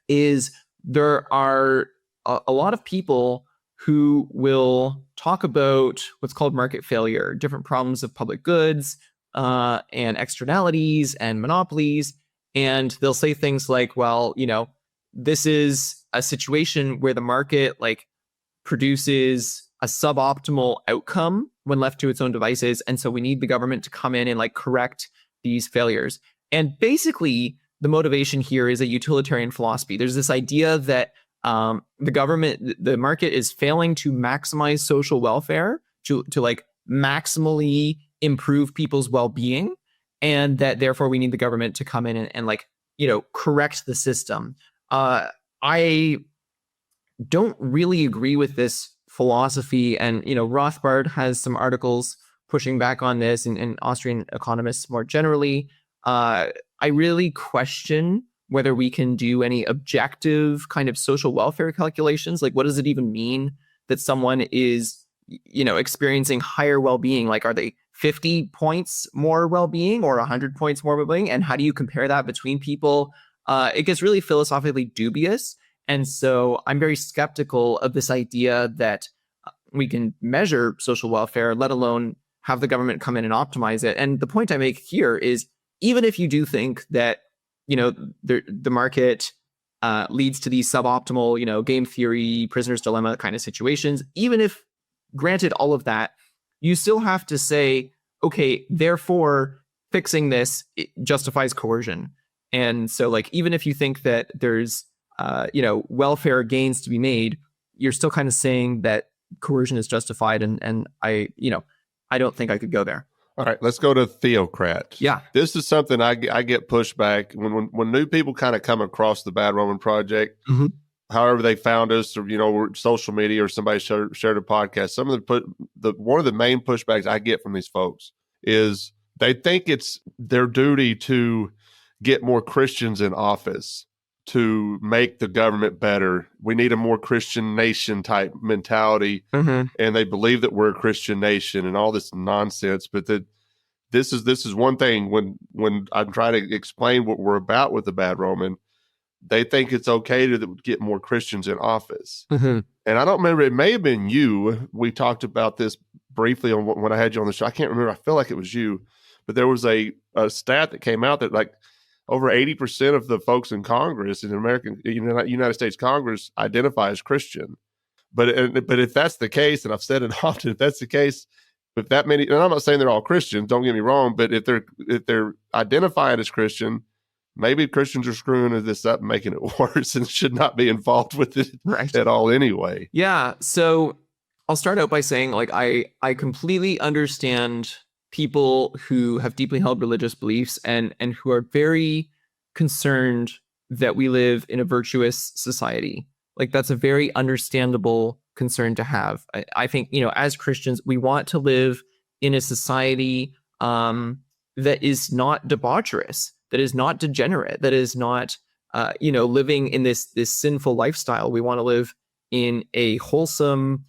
is there are a lot of people who will talk about what's called market failure, different problems of public goods and externalities and monopolies. And they'll say things like, well, this is a situation where the market produces a suboptimal outcome when left to its own devices. And so we need the government to come in and correct these failures. And basically the motivation here is a utilitarian philosophy. There's this idea that the market is failing to maximize social welfare, to maximally improve people's well-being, and that therefore we need the government to come in and correct the system. I don't really agree with this philosophy. And, Rothbard has some articles pushing back on this, and Austrian economists more generally. I really question whether we can do any objective kind of social welfare calculations. Like, what does it even mean that someone is, experiencing higher well-being? Like, are they 50 points more well-being or 100 points more well-being? And how do you compare that between people? It gets really philosophically dubious. And so I'm very skeptical of this idea that we can measure social welfare, let alone have the government come in and optimize it. And the point I make here is, even if you do think that, the market leads to these suboptimal, game theory, prisoner's dilemma kind of situations, even if granted all of that, you still have to say, okay, therefore fixing this, it justifies coercion. And so, like, even if you think that there's, welfare gains to be made, you're still kind of saying that coercion is justified. And I don't think I could go there. All right, let's go to Theocrat. Yeah. This is something I get pushback when new people kind of come across the Bad Roman Project, however they found us, or, or social media, or somebody shared a podcast. Some of one of the main pushbacks I get from these folks is they think it's their duty to get more Christians in office to make the government better. We need a more Christian nation type mentality. And they believe that we're a Christian nation and all this nonsense. But this is one thing when I try to explain what we're about with the Bad Roman, they think it's okay to get more Christians in office. And I don't remember, it may have been you. We talked about this briefly when I had you on the show. I can't remember. I feel like it was you, but there was a stat that came out that like over 80% of the folks in Congress, in United States Congress, identify as Christian. But if that's the case, and I've said it often, if that's the case, if that many, and I'm not saying they're all Christians, don't get me wrong, but if they're identifying as Christian, maybe Christians are screwing this up and making it worse, and should not be involved with it at all anyway. Yeah. So I'll start out by saying, like, I completely understand people who have deeply held religious beliefs and who are very concerned that we live in a virtuous society. Like, that's a very understandable concern to have. I think, as Christians, we want to live in a society that is not debaucherous, that is not degenerate, that is not, living in this sinful lifestyle. We want to live in a wholesome,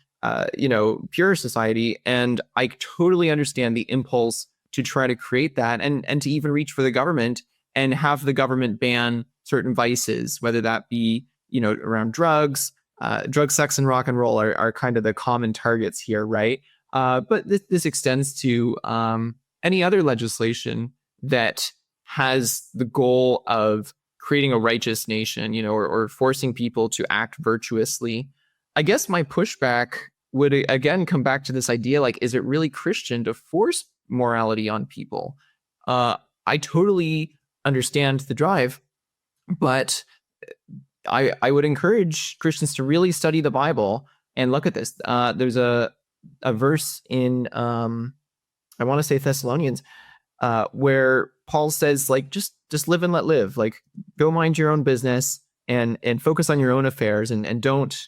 pure society. And I totally understand the impulse to try to create that and to even reach for the government and have the government ban certain vices, whether that be, around drugs, sex, and rock and roll are kind of the common targets here, right? But this extends to any other legislation that has the goal of creating a righteous nation, or forcing people to act virtuously. I guess my pushback would again come back to this idea, like, is it really Christian to force morality on people? I totally understand the drive, but I would encourage Christians to really study the Bible and look at this. There's a verse in, I want to say Thessalonians, where Paul says, like, just live and let live, like, go mind your own business and focus on your own affairs and don't,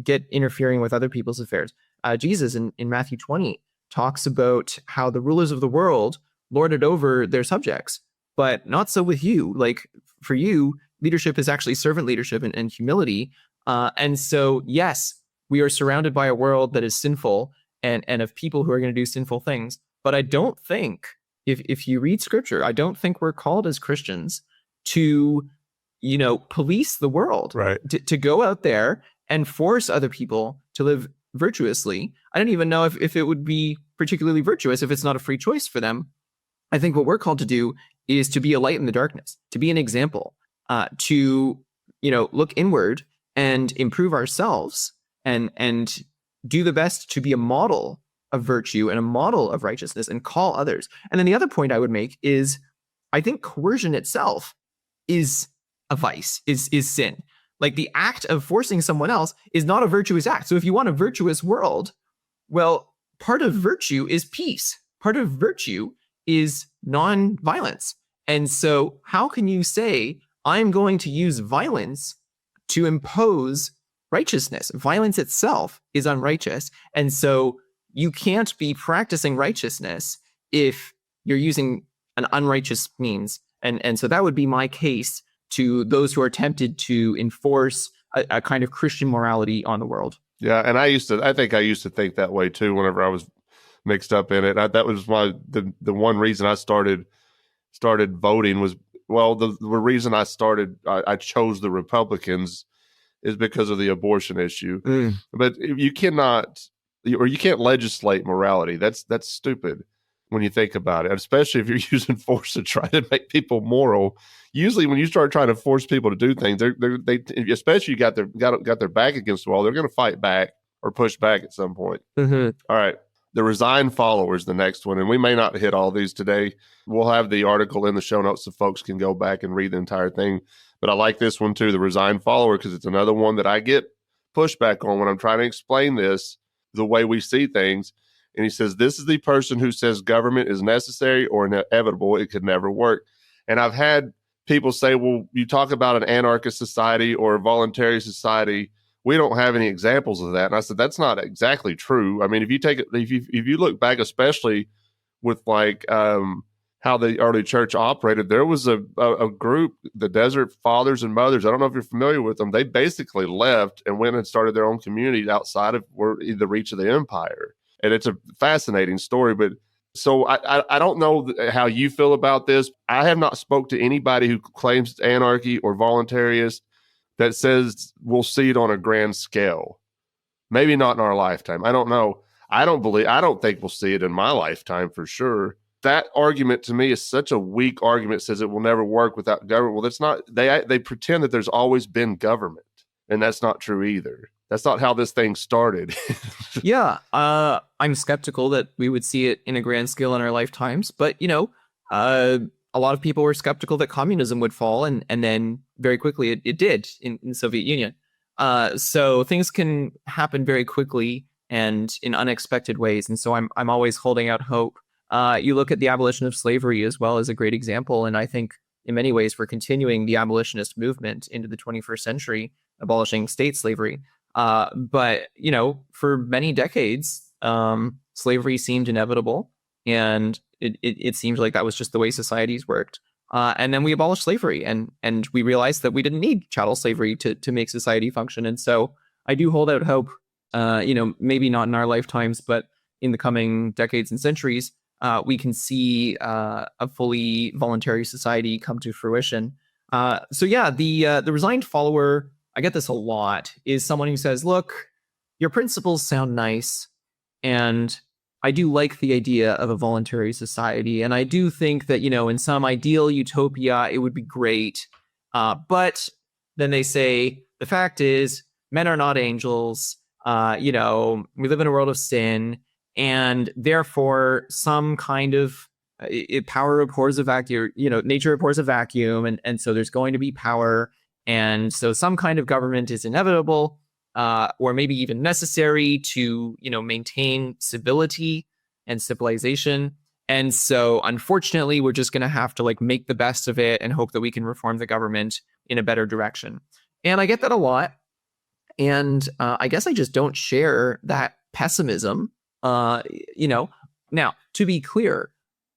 get interfering with other people's affairs. Jesus in Matthew 20 talks about how the rulers of the world lord it over their subjects, but not so with you. Like, for you, leadership is actually servant leadership and humility. And so, yes, we are surrounded by a world that is sinful and of people who are going to do sinful things. But I don't think, if you read scripture, I don't think we're called as Christians to, police the world, right? To go out there and force other people to live virtuously. I don't even know if it would be particularly virtuous if it's not a free choice for them. I think what we're called to do is to be a light in the darkness, to be an example, to, look inward and improve ourselves and do the best to be a model of virtue and a model of righteousness and call others. And then the other point I would make is, I think coercion itself is a vice, is sin. Like, the act of forcing someone else is not a virtuous act. So if you want a virtuous world, well, part of virtue is peace. Part of virtue is non-violence. And so how can you say I'm going to use violence to impose righteousness. Violence itself is unrighteous. And so you can't be practicing righteousness if you're using an unrighteous means. And so that would be my case to those who are tempted to enforce a kind of Christian morality on the world. Yeah, and I think I used to think that way too whenever I was mixed up in it. That was the one reason I started voting was, well, the reason I chose the Republicans is because of the abortion issue. But you can't legislate morality. That's stupid when you think about it, especially if you're using force to try to make people moral. Usually when you start trying to force people to do things, they especially you got their back against the wall, they're going to fight back or push back at some point. Mm-hmm. All right. The Resigned Follower is the next one, and we may not hit all these today. We'll have the article in the show notes so folks can go back and read the entire thing. But I like this one too, the Resigned Follower, because it's another one that I get pushback on when I'm trying to explain this, the way we see things. And he says, this is the person who says government is necessary or inevitable. It could never work. And I've had people say, well, you talk about an anarchist society or a voluntary society. We don't have any examples of that. And I said, that's not exactly true. I mean, if you look back, especially with like how the early church operated, there was a group, the Desert Fathers and Mothers. I don't know if you're familiar with them. They basically left and went and started their own community outside of the reach of the empire. And it's a fascinating story. But so I don't know how you feel about this. I have not spoke to anybody who claims anarchy or voluntarist that says we'll see it on a grand scale. Maybe not in our lifetime. I don't know. I don't think we'll see it in my lifetime for sure. That argument to me is such a weak argument. It says it will never work without government. Well, that's not, they pretend that there's always been government, and that's not true either. That's not how this thing started. Yeah. I'm skeptical that we would see it in a grand scale in our lifetimes, but a lot of people were skeptical that communism would fall, and then very quickly it did in the Soviet Union. So things can happen very quickly and in unexpected ways. And so I'm always holding out hope. You look at the abolition of slavery as well as a great example. And I think in many ways we're continuing the abolitionist movement into the 21st century, abolishing state slavery. But for many decades, slavery seemed inevitable, and it seemed like that was just the way societies worked. And then we abolished slavery, and we realized that we didn't need chattel slavery to make society function. And so I do hold out hope, maybe not in our lifetimes, but in the coming decades and centuries, we can see a fully voluntary society come to fruition. The Resigned Follower, I get this a lot, is someone who says, look, your principles sound nice, and I do like the idea of a voluntary society, and I do think that, in some ideal utopia, it would be great. But then they say, the fact is, men are not angels. We live in a world of sin, and therefore some kind of power abhors a vacuum, nature abhors a vacuum, and so there's going to be power. And so some kind of government is inevitable, or maybe even necessary to, maintain civility and civilization. And so unfortunately, we're just going to have to make the best of it and hope that we can reform the government in a better direction. And I get that a lot. And I guess I just don't share that pessimism. Now, to be clear,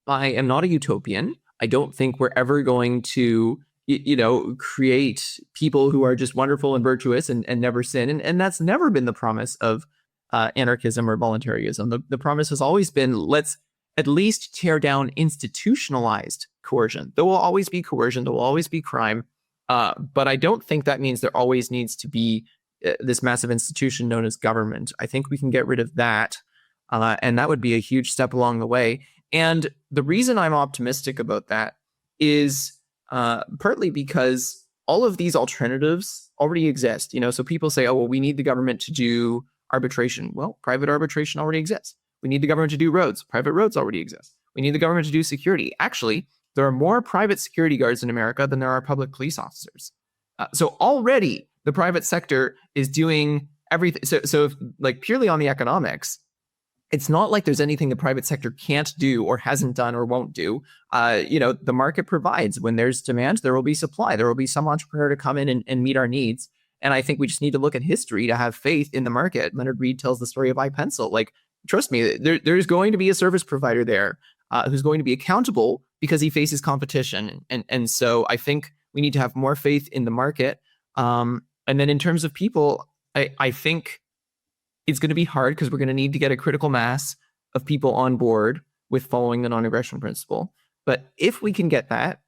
I am not a utopian. I don't think we're ever going to create people who are just wonderful and virtuous and never sin. And that's never been the promise of anarchism or voluntarism. The promise has always been, let's at least tear down institutionalized coercion. There will always be coercion. There will always be crime. But I don't think that means there always needs to be this massive institution known as government. I think we can get rid of that. And that would be a huge step along the way. And the reason I'm optimistic about that is partly because all of these alternatives already exist. So people say, oh, well, we need the government to do arbitration. Well, private arbitration already exists. We need the government to do roads. Private roads already exist. We need the government to do security. Actually, there are more private security guards in America than there are public police officers. So already the private sector is doing everything. So purely on the economics, it's not like there's anything the private sector can't do or hasn't done or won't do. The market provides. When there's demand, there will be supply. There will be some entrepreneur to come in and meet our needs. And I think we just need to look at history to have faith in the market. Leonard Reed tells the story of iPencil. Like, trust me, there's going to be a service provider there who's going to be accountable because he faces competition. And so I think we need to have more faith in the market. And then in terms of people, I think it's going to be hard because we're going to need to get a critical mass of people on board with following the non-aggression principle. But if we can get that,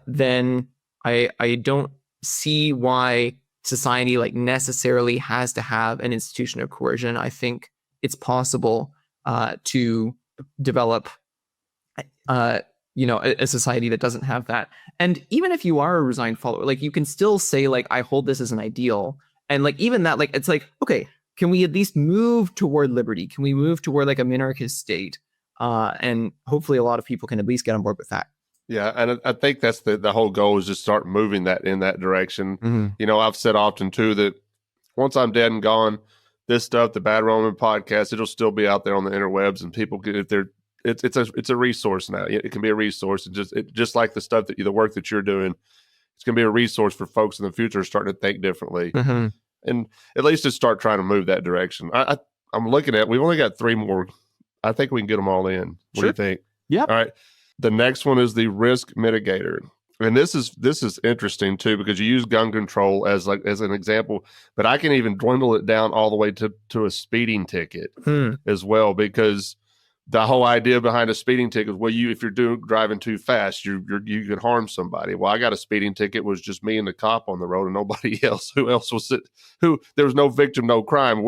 then I don't see why society like necessarily has to have an institution of coercion. I think it's possible to develop a society that doesn't have that. And even if you are a resigned follower, like you can still say like, I hold this as an ideal. And like, even that, like, it's like, okay, can we at least move toward liberty? Can we move toward like a minarchist state? And hopefully a lot of people can at least get on board with that. Yeah, and I think that's the whole goal, is just start moving that in that direction. Mm-hmm. I've said often too that once I'm dead and gone, this stuff, the Bad Roman podcast, it'll still be out there on the interwebs, and people can, if they're, it's a resource now. It can be a resource, and just like the stuff the work that you're doing, it's going to be a resource for folks in the future starting to think differently, and at least just start trying to move that direction. I'm looking at, we've only got 3 more. I think we can get them all in. What do you think? Yeah. All right. The next one is the Risk-Mitigator. And this is interesting too, because you use gun control as an example, but I can even dwindle it down all the way to a speeding ticket as well, because the whole idea behind a speeding ticket is, well, if you're driving too fast, you could harm somebody. Well, I got a speeding ticket, was just me and the cop on the road and nobody else. Who else was it? There was no victim, no crime.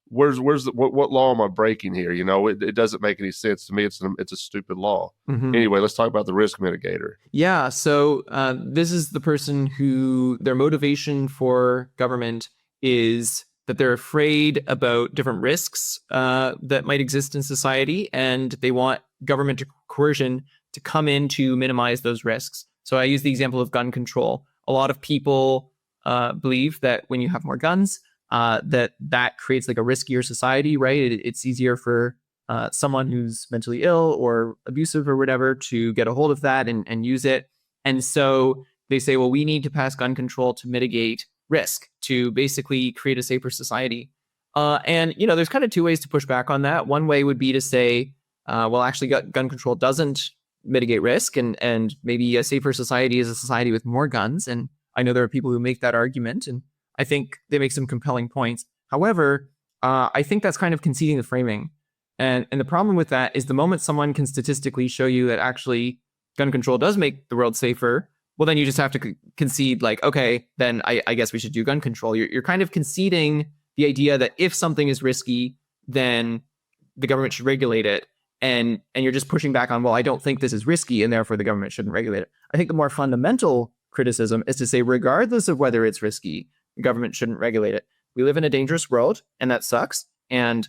What law am I breaking here? It doesn't make any sense to me. It's a stupid law. Anyway, let's talk about the Risk-Mitigator. Yeah. So this is the person who their motivation for government is that they're afraid about different risks that might exist in society, and they want government coercion to come in to minimize those risks. So I use the example of gun control. A lot of people believe that when you have more guns, that creates like a riskier society, right? It's easier for someone who's mentally ill or abusive or whatever to get a hold of that and use it. And so they say, well, we need to pass gun control to mitigate risk, to basically create a safer society. And there's kind of 2 ways to push back on that. One way would be to say, well, actually gun control doesn't mitigate risk, and maybe a safer society is a society with more guns. And I know there are people who make that argument, and I think they make some compelling points. However, I think that's kind of conceding the framing. And the problem with that is the moment someone can statistically show you that actually gun control does make the world safer, well, then you just have to concede like, okay, then I guess we should do gun control. You're kind of conceding the idea that if something is risky, then the government should regulate it. And you're just pushing back on, well, I don't think this is risky, and therefore the government shouldn't regulate it. I think the more fundamental criticism is to say, regardless of whether it's risky, the government shouldn't regulate it. We live in a dangerous world, and that sucks. And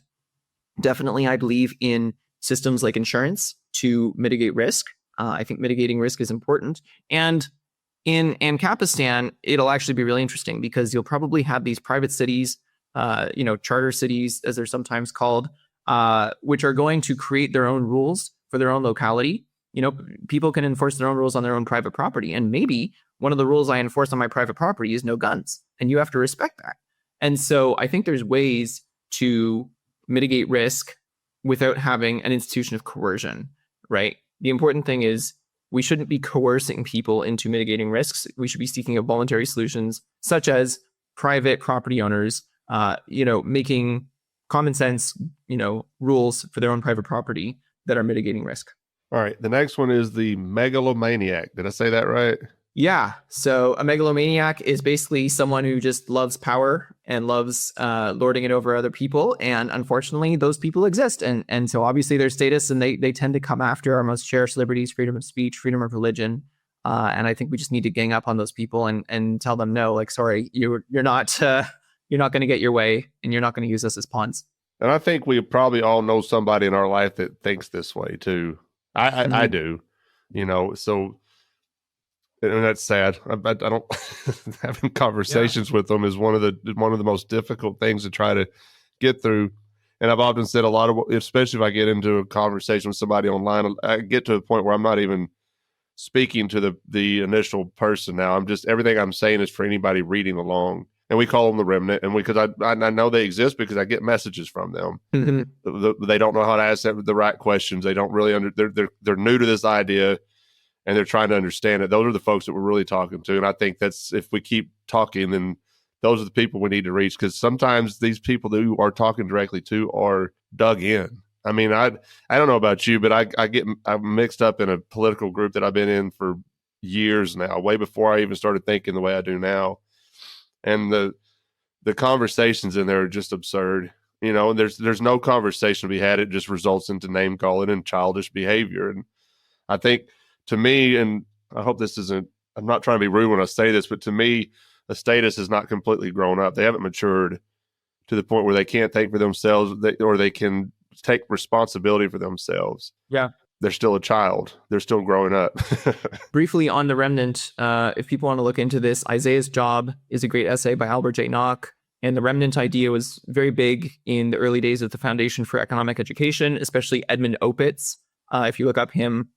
definitely, I believe in systems like insurance to mitigate risk. I think mitigating risk is important. And in Ancapistan, it'll actually be really interesting, because you'll probably have these private cities, charter cities, as they're sometimes called, which are going to create their own rules for their own locality. People can enforce their own rules on their own private property. And maybe one of the rules I enforce on my private property is no guns, and you have to respect that. And so I think there's ways to mitigate risk without having an institution of coercion, right? The important thing is we shouldn't be coercing people into mitigating risks. We should be seeking out voluntary solutions, such as private property owners, making common sense, rules for their own private property that are mitigating risk. All right. The next one is the Megalomaniac. Did I say that right? Yeah. So a megalomaniac is basically someone who just loves power and loves lording it over other people. And unfortunately, those people exist. And so obviously they're statists, and they tend to come after our most cherished liberties, freedom of speech, freedom of religion. And I think we just need to gang up on those people and tell them, no, like, sorry, you're not going to get your way, and you're not going to use us as pawns. And I think we probably all know somebody in our life that thinks this way too. I do, so. And that's sad. I don't having conversations with them is one of the most difficult things to try to get through. And I've often said a lot of, especially if I get into a conversation with somebody online, I get to a point where I'm not even speaking to the initial person now. I'm just, everything I'm saying is for anybody reading along. And we call them the remnant. And because I know they exist because I get messages from them. They don't know how to ask the right questions. They don't really they're new to this idea, and they're trying to understand it. Those are the folks that we're really talking to. And I think that's, if we keep talking, then those are the people we need to reach, because sometimes these people that you are talking directly to are dug in. I mean, I don't know about you, but I'm mixed up in a political group that I've been in for years now, way before I even started thinking the way I do now. And the conversations in there are just absurd. And there's no conversation to be had. It just results into name calling and childish behavior. And I think, to me, and I hope this isn't, I'm not trying to be rude when I say this, but to me, the statist has not completely grown up. They haven't matured to the point where they can't think for themselves, or they can take responsibility for themselves. Yeah. They're still a child. They're still growing up. Briefly on the remnant, if people want to look into this, Isaiah's Job is a great essay by Albert J. Nock. And the remnant idea was very big in the early days of the Foundation for Economic Education, especially Edmund Opitz. If you look up him,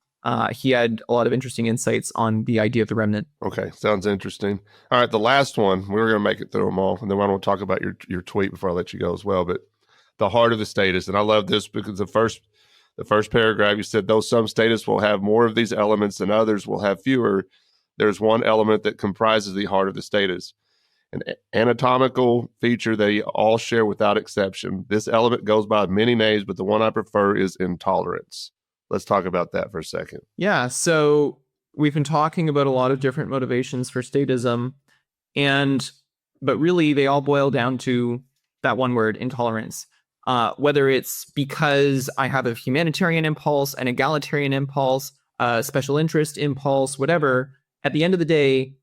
he had a lot of interesting insights on the idea of the remnant. Okay, sounds interesting. All right, the last one, we're going to make it through them all, and then I want to talk about your tweet before I let you go as well. But the heart of the statist, and I love this because the first paragraph, you said, though some statists will have more of these elements and others will have fewer, there's one element that comprises the heart of the statist, an anatomical feature they all share without exception. This element goes by many names, but the one I prefer is intolerance. Let's talk about that for a second. Yeah, so we've been talking about a lot of different motivations for statism, but really they all boil down to that one word, intolerance. Whether it's because I have a humanitarian impulse, an egalitarian impulse, a special interest impulse, whatever, at the end of the day,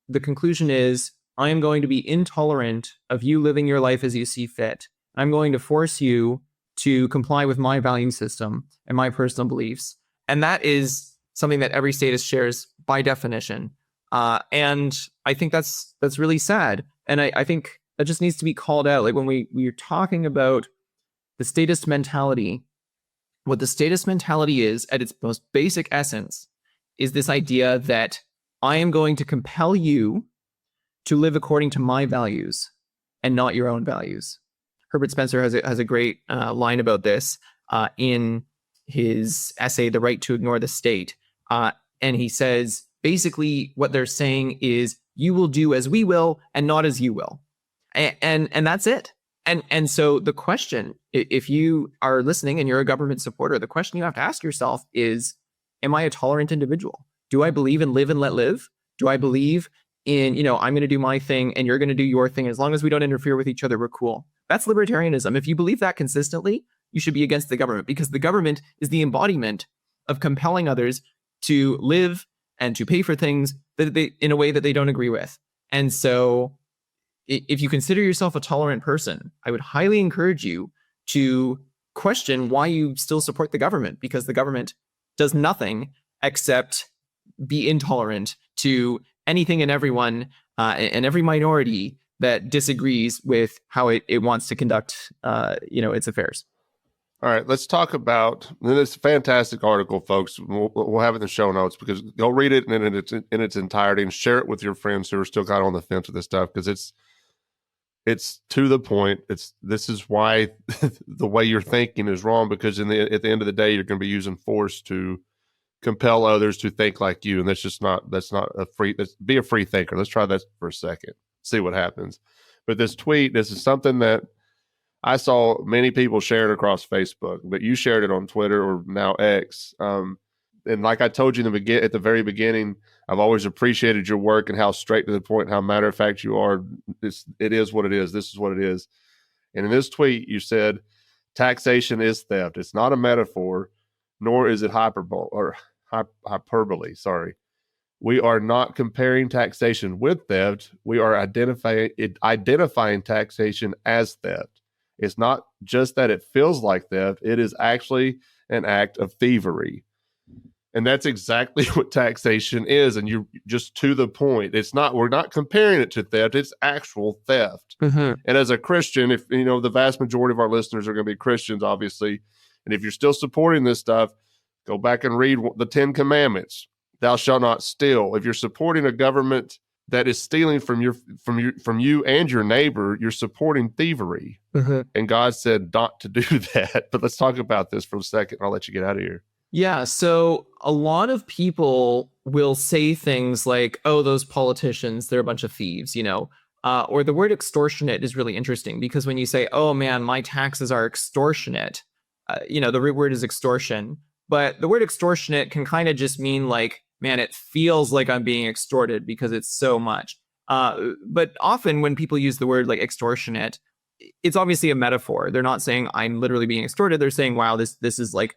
the conclusion is I am going to be intolerant of you living your life as you see fit. I'm going to force you to comply with my value system and my personal beliefs. And that is something that every statist shares by definition. And I think that's really sad. And I think that just needs to be called out. Like when we're talking about the statist mentality, what the statist mentality is at its most basic essence is this idea that I am going to compel you to live according to my values and not your own values. Herbert Spencer has a great line about this in his essay, The Right to Ignore the State. And he says, basically what they're saying is you will do as we will and not as you will. And that's it. And so the question, if you are listening and you're a government supporter, the question you have to ask yourself is, am I a tolerant individual? Do I believe in live and let live? Do I believe in, I'm going to do my thing and you're going to do your thing. As long as we don't interfere with each other, we're cool. That's libertarianism. If you believe that consistently, you should be against the government, because the government is the embodiment of compelling others to live and to pay for things that they, in a way that they don't agree with. And so if you consider yourself a tolerant person, I would highly encourage you to question why you still support the government, because the government does nothing except be intolerant to anything and everyone and every minority that disagrees with how it wants to conduct its affairs. All right, let's talk about this fantastic article, folks. We'll have it in the show notes, because go read it in its entirety and share it with your friends who are still kind of on the fence with this stuff, because it's to the point. This is why the way you're thinking is wrong, because at the end of the day, you're going to be using force to compel others to think like you, and that's not a free. Be a free thinker. Let's try that for a second. See what happens. But this tweet, this is something that I saw many people sharing across Facebook, but you shared it on Twitter, or now X. And like I told you at the very beginning, I've always appreciated your work and how straight to the point, how matter of fact you are. It is what it is. This is what it is. And in this tweet, you said, taxation is theft. It's not a metaphor, nor is it hyperbole. Sorry. We are not comparing taxation with theft. We are identifying taxation as theft. It's not just that it feels like theft. It is actually an act of thievery. And that's exactly what taxation is. And you're just to the point. We're not comparing it to theft. It's actual theft. And as a Christian, if the vast majority of our listeners are going to be Christians, obviously, and if you're still supporting this stuff, go back and read the 10 Commandments. Thou shalt not steal. If you're supporting a government that is stealing from you and your neighbor, you're supporting thievery. And God said not to do that. But let's talk about this for a second. I'll let you get out of here. Yeah, so a lot of people will say things like, oh, those politicians, they're a bunch of thieves, or the word extortionate is really interesting because when you say, oh man, my taxes are extortionate, the root word is extortion, but the word extortionate can kind of just mean like, man, it feels like I'm being extorted because it's so much. But often when people use the word like extortionate, it's obviously a metaphor. They're not saying I'm literally being extorted. They're saying, wow, this is like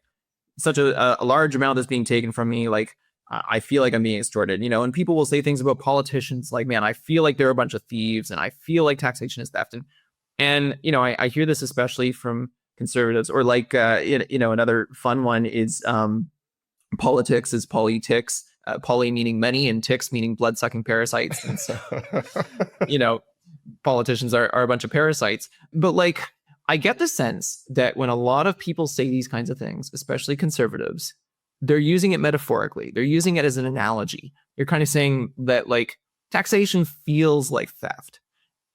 such a large amount that's being taken from me. Like, I feel like I'm being extorted, and people will say things about politicians like, man, I feel like they're a bunch of thieves and I feel like taxation is theft. And I hear this especially from conservatives or like, another fun one is politics is politics, poly meaning many and ticks meaning blood sucking parasites. And so, politicians are a bunch of parasites, but like, I get the sense that when a lot of people say these kinds of things, especially conservatives, they're using it metaphorically. They're using it as an analogy. You're kind of saying that like taxation feels like theft.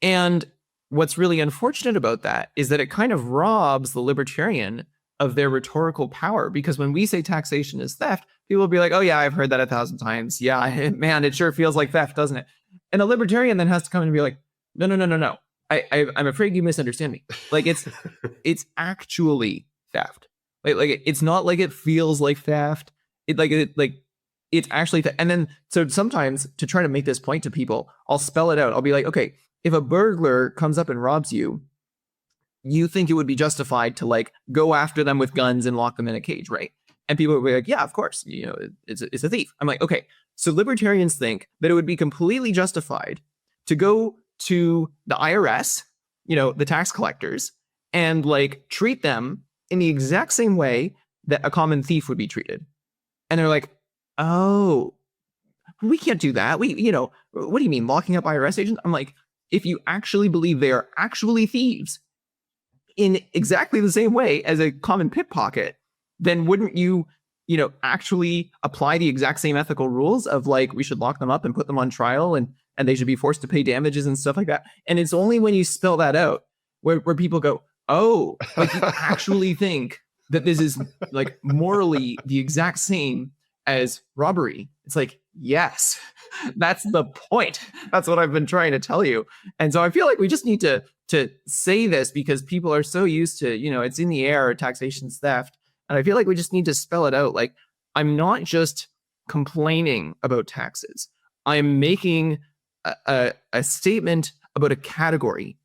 And what's really unfortunate about that is that it kind of robs the libertarian of their rhetorical power. Because when we say taxation is theft, people will be like, oh yeah, I've heard that 1,000 times. Yeah, man, it sure feels like theft, doesn't it? And a libertarian then has to come in and be like, no. I'm afraid you misunderstand me. Like it's actually theft. Like it's not like it feels like theft. It's actually theft. And then so sometimes to try to make this point to people, I'll spell it out. I'll be like, okay, if a burglar comes up and robs you, you think it would be justified to like go after them with guns and lock them in a cage, right? And people would be like, yeah, of course, it's a thief. I'm like, okay, so libertarians think that it would be completely justified to go to the IRS, the tax collectors, and like treat them in the exact same way that a common thief would be treated. And they're like, oh, we can't do that. What do you mean locking up IRS agents? I'm like, if you actually believe they are actually thieves in exactly the same way as a common pickpocket, then wouldn't you, actually apply the exact same ethical rules of like, we should lock them up and put them on trial and they should be forced to pay damages and stuff like that. And it's only when you spell that out where people go, oh, like you actually think that this is like morally the exact same as robbery. It's like, yes, that's the point. That's what I've been trying to tell you. And so I feel like we just need to say this because people are so used to, it's in the air, taxation's theft. And I feel like we just need to spell it out. Like, I'm not just complaining about taxes. I'm making a statement about a category.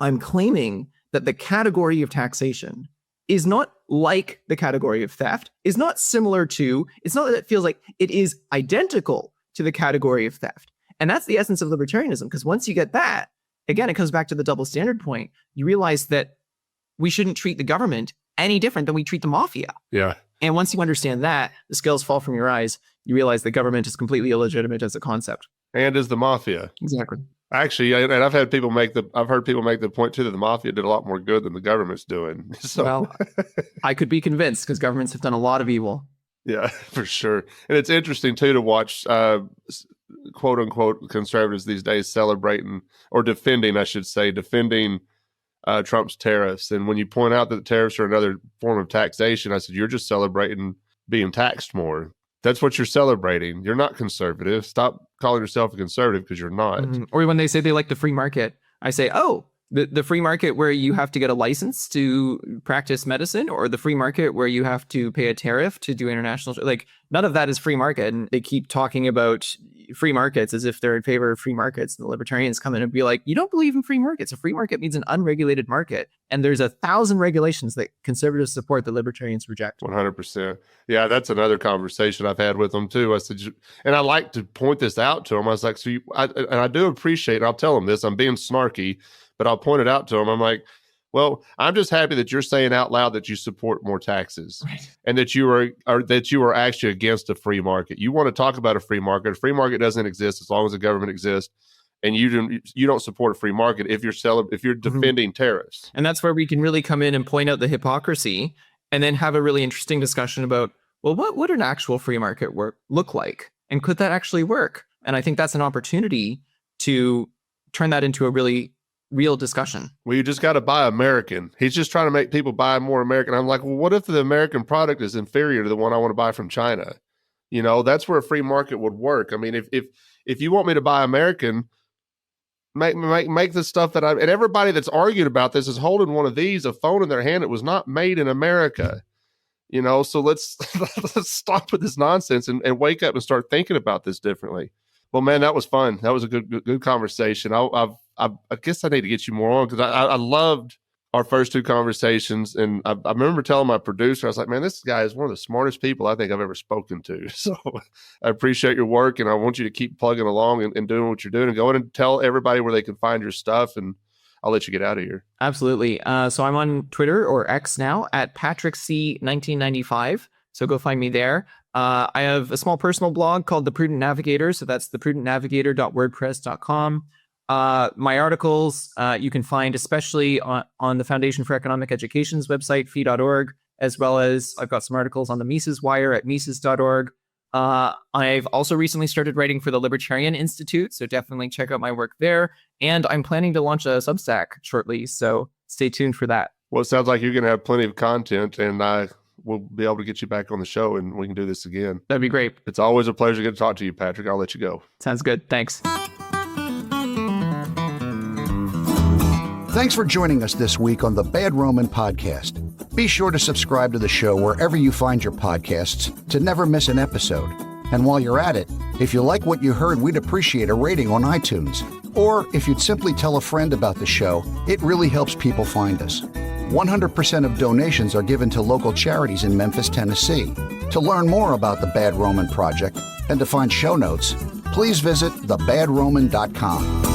I'm claiming that the category of taxation is not like the category of theft, is not similar to, it's not that it feels like it is identical to the category of theft. And that's the essence of libertarianism, because once you get that, again, it comes back to the double standard point. You realize that we shouldn't treat the government any different than we treat the mafia. Yeah. And once you understand that, the scales fall from your eyes. You realize the government is completely illegitimate as a concept. And as the mafia. Exactly. Actually, and I've heard people make the point too that the mafia did a lot more good than the government's doing. So. Well, I could be convinced because governments have done a lot of evil. Yeah, for sure. And it's interesting too to watch quote unquote conservatives these days celebrating or defending Trump's tariffs. And when you point out that the tariffs are another form of taxation, I said, you're just celebrating being taxed more. That's what you're celebrating. You're not conservative. Stop calling yourself a conservative because you're not. Mm-hmm. Or when they say they like the free market, I say, oh, the free market where you have to get a license to practice medicine, or the free market where you have to pay a tariff to do international, like none of that is free market. And they keep talking about free markets as if they're in favor of free markets. And the libertarians come in and be like, you don't believe in free markets. A free market means an unregulated market. And there's 1,000 regulations that conservatives support that libertarians reject. 100%. Yeah, that's another conversation I've had with them too. I said, and I like to point this out to them. I was like, and I do appreciate, and I'll tell them this, I'm being snarky, but I'll point it out to them. I'm like, Well, I'm just happy that you're saying out loud that you support more taxes, and that you are actually against a free market. You want to talk about a free market. A free market doesn't exist as long as the government exists, and you don't support a free market if you're defending tariffs. And that's where we can really come in and point out the hypocrisy, and then have a really interesting discussion about, well, what would an actual free market look like, and could that actually work? And I think that's an opportunity to turn that into a really real discussion. Well, you just got to buy American. He's just trying to make people buy more American. I'm like, well, what if the American product is inferior to the one I want to buy from China? You know, that's where a free market would work. I mean, if you want me to buy American, make the stuff that and everybody that's argued about this is holding one of these, a phone in their hand. It was not made in America. You know, so let's stop with this nonsense and wake up and start thinking about this differently. Well, man, that was fun. That was a good conversation. I guess I need to get you more on, because I loved our first two conversations. And I remember telling my producer, I was like, man, this guy is one of the smartest people I think I've ever spoken to. So I appreciate your work, and I want you to keep plugging along and doing what you're doing, and go in and tell everybody where they can find your stuff. And I'll let you get out of here. Absolutely. So I'm on Twitter, or X now, at PatrickC1995. So go find me there. I have a small personal blog called The Prudent Navigator. So that's theprudentnavigator.wordpress.com. My articles you can find especially on the Foundation for Economic Education's website, fee.org, as well as I've got some articles on the Mises Wire at Mises.org. I've also recently started writing for the Libertarian Institute, so definitely check out my work there. And I'm planning to launch a Substack shortly, so stay tuned for that. Well, it sounds like you're going to have plenty of content, and we'll be able to get you back on the show, and we can do this again. That'd be great. It's always a pleasure to get to talk to you, Patrick. I'll let you go. Sounds good. Thanks. Thanks for joining us this week on the Bad Roman Podcast. Be sure to subscribe to the show wherever you find your podcasts to never miss an episode. And while you're at it, if you like what you heard, we'd appreciate a rating on iTunes. Or if you'd simply tell a friend about the show, it really helps people find us. 100% of donations are given to local charities in Memphis, Tennessee. To learn more about the Bad Roman Project and to find show notes, please visit thebadroman.com.